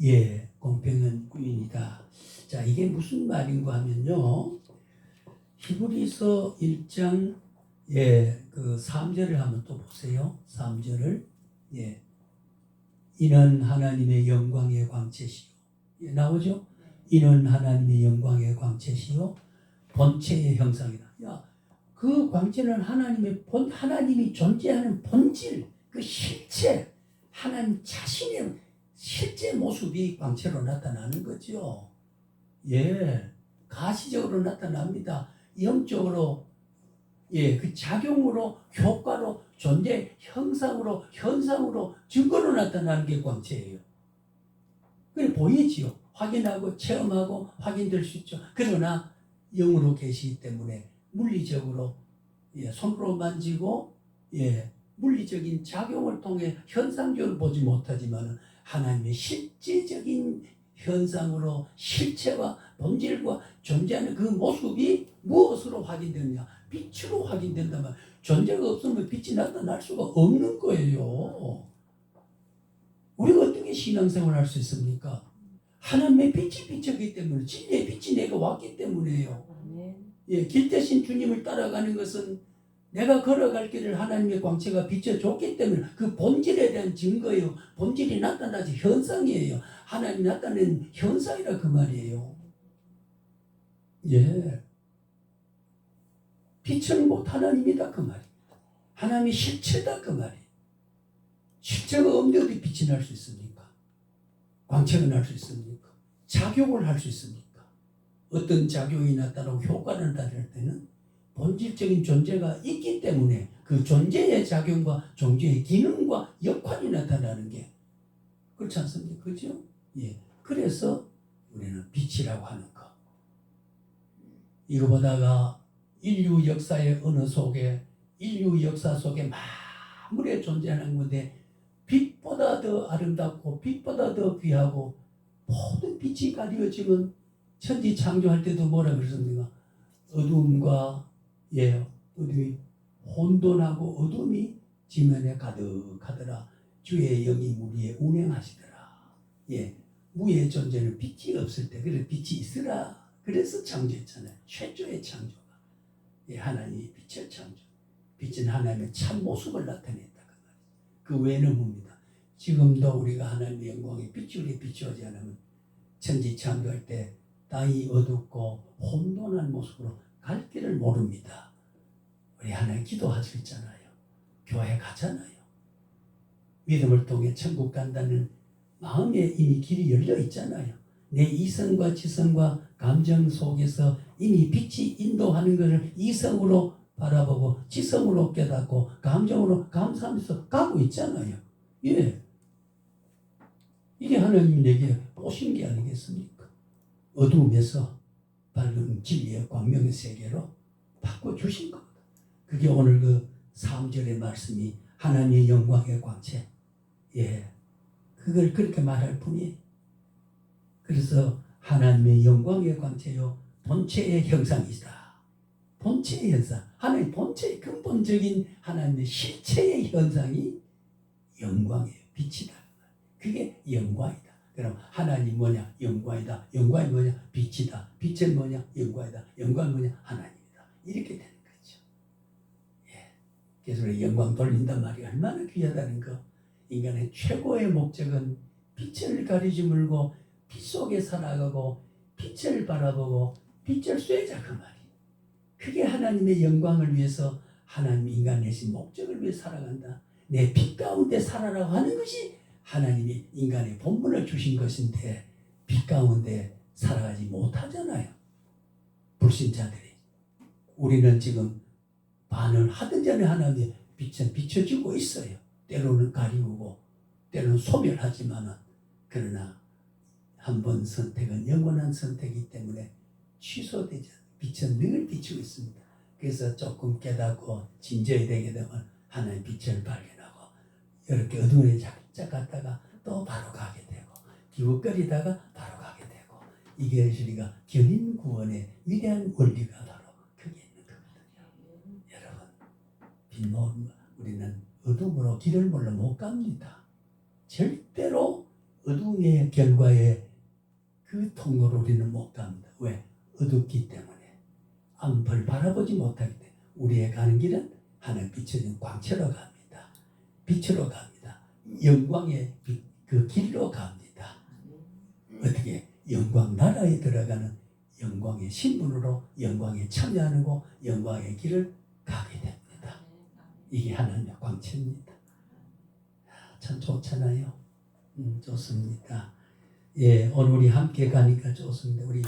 예, 공평한 규인이다. 자, 이게 무슨 말인가 하면요. 히브리서 1장 예, 그 3절을 한번 또 보세요. 3절을 예. 이는 하나님의 영광의 광채시요. 예, 나오죠? 이는 하나님의 영광의 광채시요 본체의 형상이다. 야, 그 광채는 하나님이 존재하는 본질, 그 실체, 하나님 자신의 실제 모습이 광채로 나타나는 거죠. 예, 가시적으로 나타납니다. 영적으로 그 작용으로, 효과로, 존재 형상으로, 현상으로, 증거로 나타나는 게 광채예요. 그게 보이지요. 확인하고 체험하고 확인될 수 있죠. 그러나 영으로 계시기 때문에 물리적으로 손으로 만지고 물리적인 작용을 통해 현상적으로 보지 못하지만 하나님의 실제적인 현상으로 실체와 본질과 존재하는 그 모습이 무엇으로 확인되느냐? 빛으로 확인된다면 존재가 없으면 빛이 나타날 수가 없는 거예요. 우리가 어떻게 신앙생활을 할 수 있습니까? 하나님의 빛이 비쳤기 때문에, 진리의 빛이 내가 왔기 때문에요. 길 대신 주님을 따라가는 것은 내가 걸어갈 길을 하나님의 광채가 비춰줬기 때문에 그 본질에 대한 증거예요. 본질이 나타나지 현상이에요. 하나님이 나타낸 현상이라 그 말이에요. 빛은 곧 하나님이다 그 말이에요. 하나님이 실체다 그 말이에요. 실체가 없는데 어디 빛이 날 수 있습니까? 광채가 날 수 있습니까? 작용을 할 수 있습니까? 어떤 작용이 나타나고 효과를 나타낼 때는 본질적인 존재가 있기 때문에 그 존재의 작용과 존재의 기능과 역할이 나타나는 게 그렇지 않습니까? 그죠? 그래서 우리는 빛이라고 하는 거. 이거 보다가 인류 역사의 인류 역사 속에 만물에 존재하는 건데 빛보다 더 아름답고 빛보다 더 귀하고 모든 빛이 가려지면 천지 창조할 때도 뭐라 그랬습니까? 어둠과 어둠이 혼돈하고 어둠이 지면에 가득하더라. 주의 영이 물 위에 운행하시더라. 무의 존재는 빛이 없을 때 그래서 빛이 있으라. 그래서 창조했잖아요. 최초의 창조가 하나님이 빛을 창조. 빛은 하나님의 참 모습을 나타냈다. 그 외에는 뭡니다. 지금도 우리가 하나님의 영광에 빛이 우리에 비추어지지 않으면 천지 창조할 때 땅이 어둡고 혼돈한 모습으로 갈 길을 모릅니다. 우리 하나님 기도할 수 있잖아요. 교회 가잖아요. 믿음을 통해 천국 간다는 마음에 이미 길이 열려 있잖아요. 내 이성과 지성과 감정 속에서 이미 빛이 인도하는 것을 이성으로 바라보고 지성으로 깨닫고 감정으로 감사하면서 가고 있잖아요. 이게 하나님이 내게 보신 게 아니겠습니까? 어두움에서 밝은 진리의 광명의 세계로 바꿔주신 겁니다. 그게 오늘 그 3절의 말씀이 하나님의 영광의 광채. 그걸 그렇게 말할 뿐이에요. 그래서 하나님의 영광의 광채요 본체의 형상이다. 본체의 현상, 하나님의 본체의 근본적인 하나님의 실체의 현상이 영광이에요. 빛이다. 그게 영광이다. 그럼 하나님 뭐냐? 영광이다. 영광이 뭐냐? 빛이다. 빛은 뭐냐? 영광이다. 영광이 뭐냐? 하나님이다. 이렇게 되는 거죠. 그래서 우리 영광 돌린단 말이 얼마나 귀하다는 거. 인간의 최고의 목적은 빛을 가리지 말고 빛 속에 살아가고 빛을 바라보고 빛을 쐬자 그 말이에요. 그게 하나님의 영광을 위해서 하나님 인간 내신 목적을 위해 살아간다. 내 빛 가운데 살아라고 하는 것이 하나님이 인간의 본분을 주신 것인데 빛 가운데 살아가지 못하잖아요. 불신자들이. 우리는 지금 반을 하든 전에 하나님의 빛은 비춰주고 있어요. 때로는 가리우고 때로는 소멸하지만은 그러나 한 번 선택은 영원한 선택이기 때문에 취소되지 않아요. 빛은 늘 비추고 있습니다. 그래서 조금 깨닫고 진저히 되게 되면 하나님 빛을 발견하고 이렇게 어두운에 작작 갔다가 또 바로 가게 되고 기웃거리다가 바로 가게 되고 이게 우리가 견인 구원의 위대한 원리가 바로 그게 있는 거거든요. 여러분 빛모음 우리는 어둠으로 길을 몰라 못 갑니다. 절대로 어둠의 결과에 그 통로로 우리는 못 갑니다. 왜? 어둡기 때문에 앞을 바라보지 못하기 때문에 우리의 가는 길은 하나님 비춰진 광채로 갑니다. 빛으로 갑니다. 영광의 그 길로 갑니다. 어떻게? 영광 나라에 들어가는 영광의 신분으로 영광에 참여하고 영광의 길을 가게 됩니다. 이게 하나님의 광채입니다. 참 좋잖아요. 좋습니다. 오늘 우리 함께 가니까 좋습니다. 우리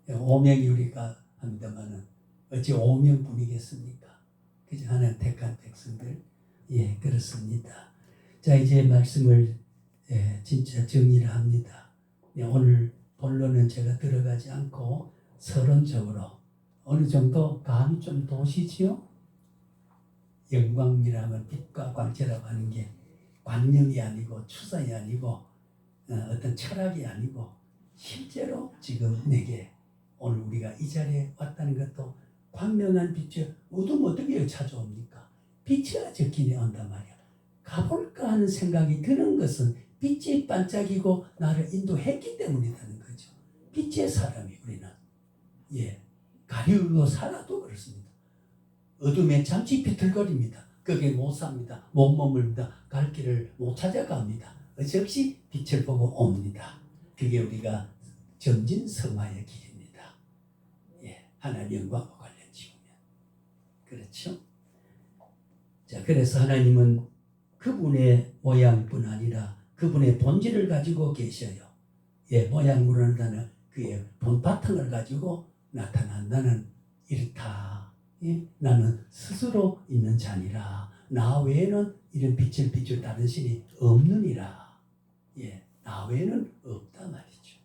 오명이 우리가 합니다만은 어찌 5명뿐이겠습니까? 그저 하나님 택한 백성들. 예, 그렇습니다. 자, 이제 말씀을 진짜 정리를 합니다. 오늘 본론은 제가 들어가지 않고 서론적으로 어느 정도 감이 좀 도시지요? 영광이라면 빛과 광채라고 하는 게 관념이 아니고 추상이 아니고 어떤 철학이 아니고 실제로 지금 내게 오늘 우리가 이 자리에 왔다는 것도 광명한 빛을 어둠 어떻게 찾아옵니까? 빛이 적기에 온단 말이야. 가볼까 하는 생각이 드는 것은 빛이 반짝이고 나를 인도했기 때문이라는 거죠. 빛의 사람이 우리는. 예, 가리우고 살아도 그렇습니다. 어둠에 잠시 비틀거립니다. 거기에 못 삽니다. 못 머뭅니다. 갈 길을 못 찾아갑니다. 어찌없이 빛을 보고 옵니다. 그게 우리가 점진성화의 길입니다. 예, 하나님 영광과 관련 지으면. 그렇죠? 자, 그래서 하나님은 그분의 모양뿐 아니라 그분의 본질을 가지고 계셔요. 예, 모양으로는 그의 본바탕을 가지고 나타난다는 이렇다. 예, 나는 스스로 있는 자니라. 나 외에는 이런 빛을 비출 다른 신이 없느니라. 예, 나 외에는 없다 말이죠.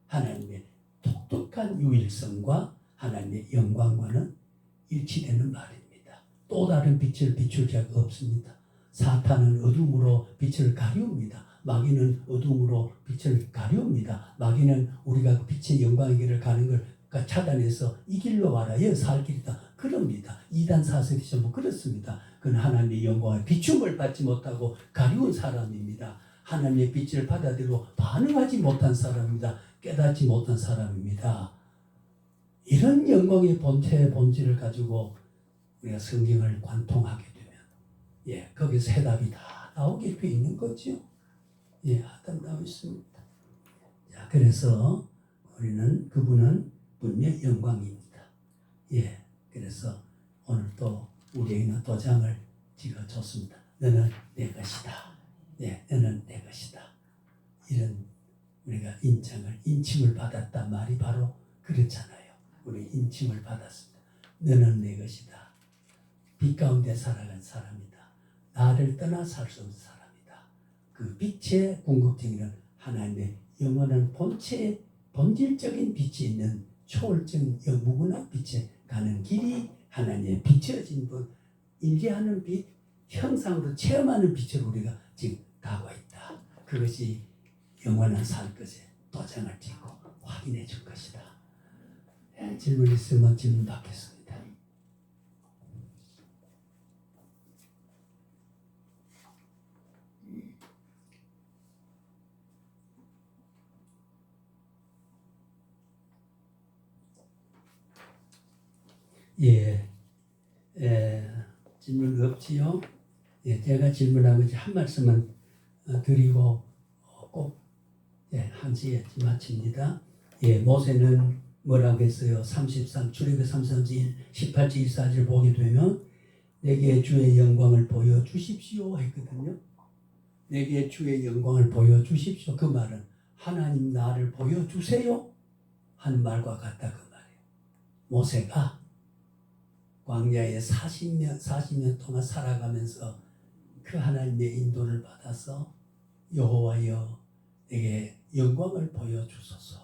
하나님의 독특한 유일성과 하나님의 영광과는 일치되는 말입니다. 또 다른 빛을 비출 자가 없습니다. 사탄은 어둠으로 빛을 가리웁니다. 마귀는 어둠으로 빛을 가리웁니다. 마귀는 우리가 빛의 영광의 길을 가는 걸 차단해서 이 길로 와라. 여기 살 길이다. 그럽니다. 이단 사설이 전부 그렇습니다. 그는 하나님의 영광의 비춤을 받지 못하고 가리운 사람입니다. 하나님의 빛을 받아들이고 반응하지 못한 사람입니다. 깨닫지 못한 사람입니다. 이런 영광의 본질을 가지고 우리가 성경을 관통하게 되면, 예, 거기서 해답이 다 나오게 돼 있는 거죠. 예, 아름다워 있습니다. 자, 그래서 우리는 그분은 분명 영광입니다. 예, 그래서 오늘 또 우리에게는 도장을 찍어줬습니다. 너는 내 것이다. 예, 너는 내 것이다. 이런 우리가 인침을 받았단 말이 바로 그렇잖아요. 우리 인침을 받았습니다. 너는 내 것이다. 빛 가운데 살아간 사람이다. 나를 떠나 살 수 없는 사람이다. 그 빛의 궁극적인 하나님의 영원한 본질적인 빛이 있는 초월적 무궁한 빛에 가는 길이 하나님의 비춰진 분, 임재하는 빛, 형상으로 체험하는 빛을 우리가 지금 가고 있다. 그것이 영원한 살 것에 도장을 찍고 확인해 줄 것이다. 네, 질문 있으면 질문 받겠습니다. 예, 질문 없지요? 예, 제가 질문하고 이제 한 말씀만 드리고 꼭 한 시에 마칩니다. 예, 모세는 뭐라고 했어요? 33 출애굽 33절 18절 24절 보게 되면 내게 주의 영광을 보여주십시오 했거든요. 내게 주의 영광을 보여주십시오. 그 말은 하나님 나를 보여주세요 하는 말과 같다 그 말이에요. 모세가 광야에 40년 동안 살아가면서 그 하나님의 인도를 받아서 여호와여 내게 영광을 보여주소서.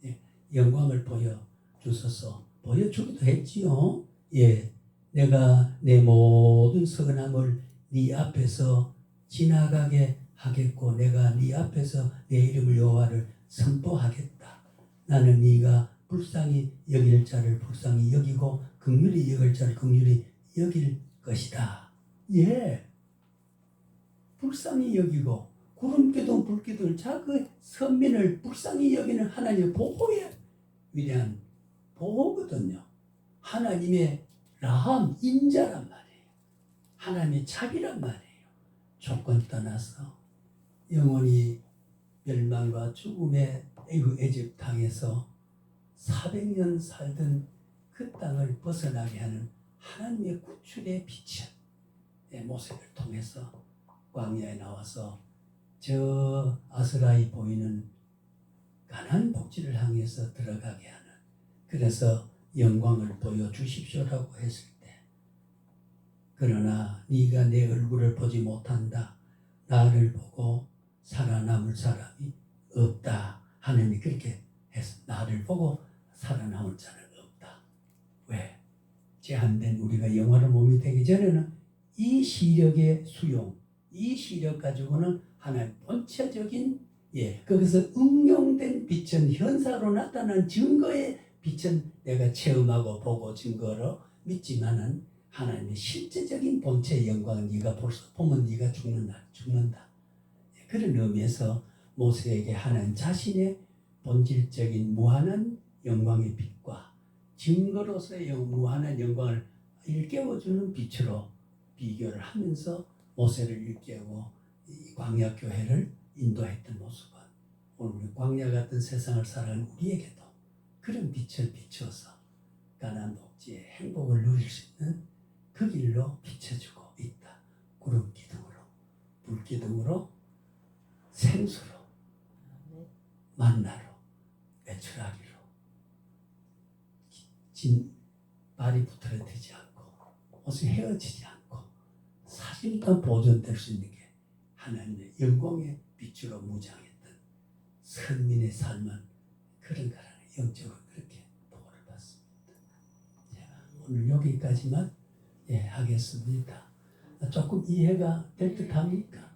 예, 영광을 보여주소서. 보여주기도 했지요. 예, 내가 내 모든 서근함을 네 앞에서 지나가게 하겠고 내가 네 앞에서 내 이름을 여호와를 선포하겠다. 나는 네가 불쌍히 여길 자를 불쌍히 여기고 긍휼히 여길 자를 긍휼히 여길 것이다. 예, 불쌍히 여기고 구름기둥 불기둥 그 선민을 불쌍히 여기는 하나님의 보호의 위대한 보호거든요. 하나님의 라함 인자란 말이에요. 하나님의 자비란 말이에요. 조건 떠나서 영원히 멸망과 죽음의 애굽 땅에서 400년 살던 그 땅을 벗어나게 하는 하나님의 구출의 빛은 모세를 통해서 광야에 나와서 저 아스라이 보이는 가나안 복지를 향해서 들어가게 하는, 그래서 영광을 보여주십시오라고 했을 때, 그러나 네가 내 얼굴을 보지 못한다, 나를 보고 살아남을 사람이 없다. 하나님이 그렇게 해서 나를 보고 살아남을 자는 없다. 왜? 제한된 우리가 영원한 몸이 되기 전에는 이 시력의 수용, 이 시력 가지고는 하나의 본체적인 거기서 응용된 빛은 현사로 나타난 증거의 빛은 내가 체험하고 보고 증거로 믿지만은 하나님의 실제적인 본체의 영광은 네가 보면 네가 죽는다. 그런 의미에서 모세에게 하나님 자신의 본질적인 무한한 영광의 빛과 증거로서의 무한한 영광을 일깨워주는 빛으로 비교를 하면서 모세를 일깨우고 이 광야 교회를 인도했던 모습은 오늘 광야 같은 세상을 살아가는 우리에게도 그런 빛을 비춰서 가나안 복지의 행복을 누릴 수 있는 그 길로 비춰주고 있다. 구름 기둥으로, 불 기둥으로, 생수로, 만나로, 메추라기로 발이 부트러지지 않고 옷이 헤어지지 않고 사실상 보존될 수 있는 게 하나님의 영광의 빛으로 무장했던 선민의 삶은 그런 거라는 영적으로 그렇게 보고를 받습니다. 제가 오늘 여기까지만 하겠습니다. 조금 이해가 될 듯 합니까?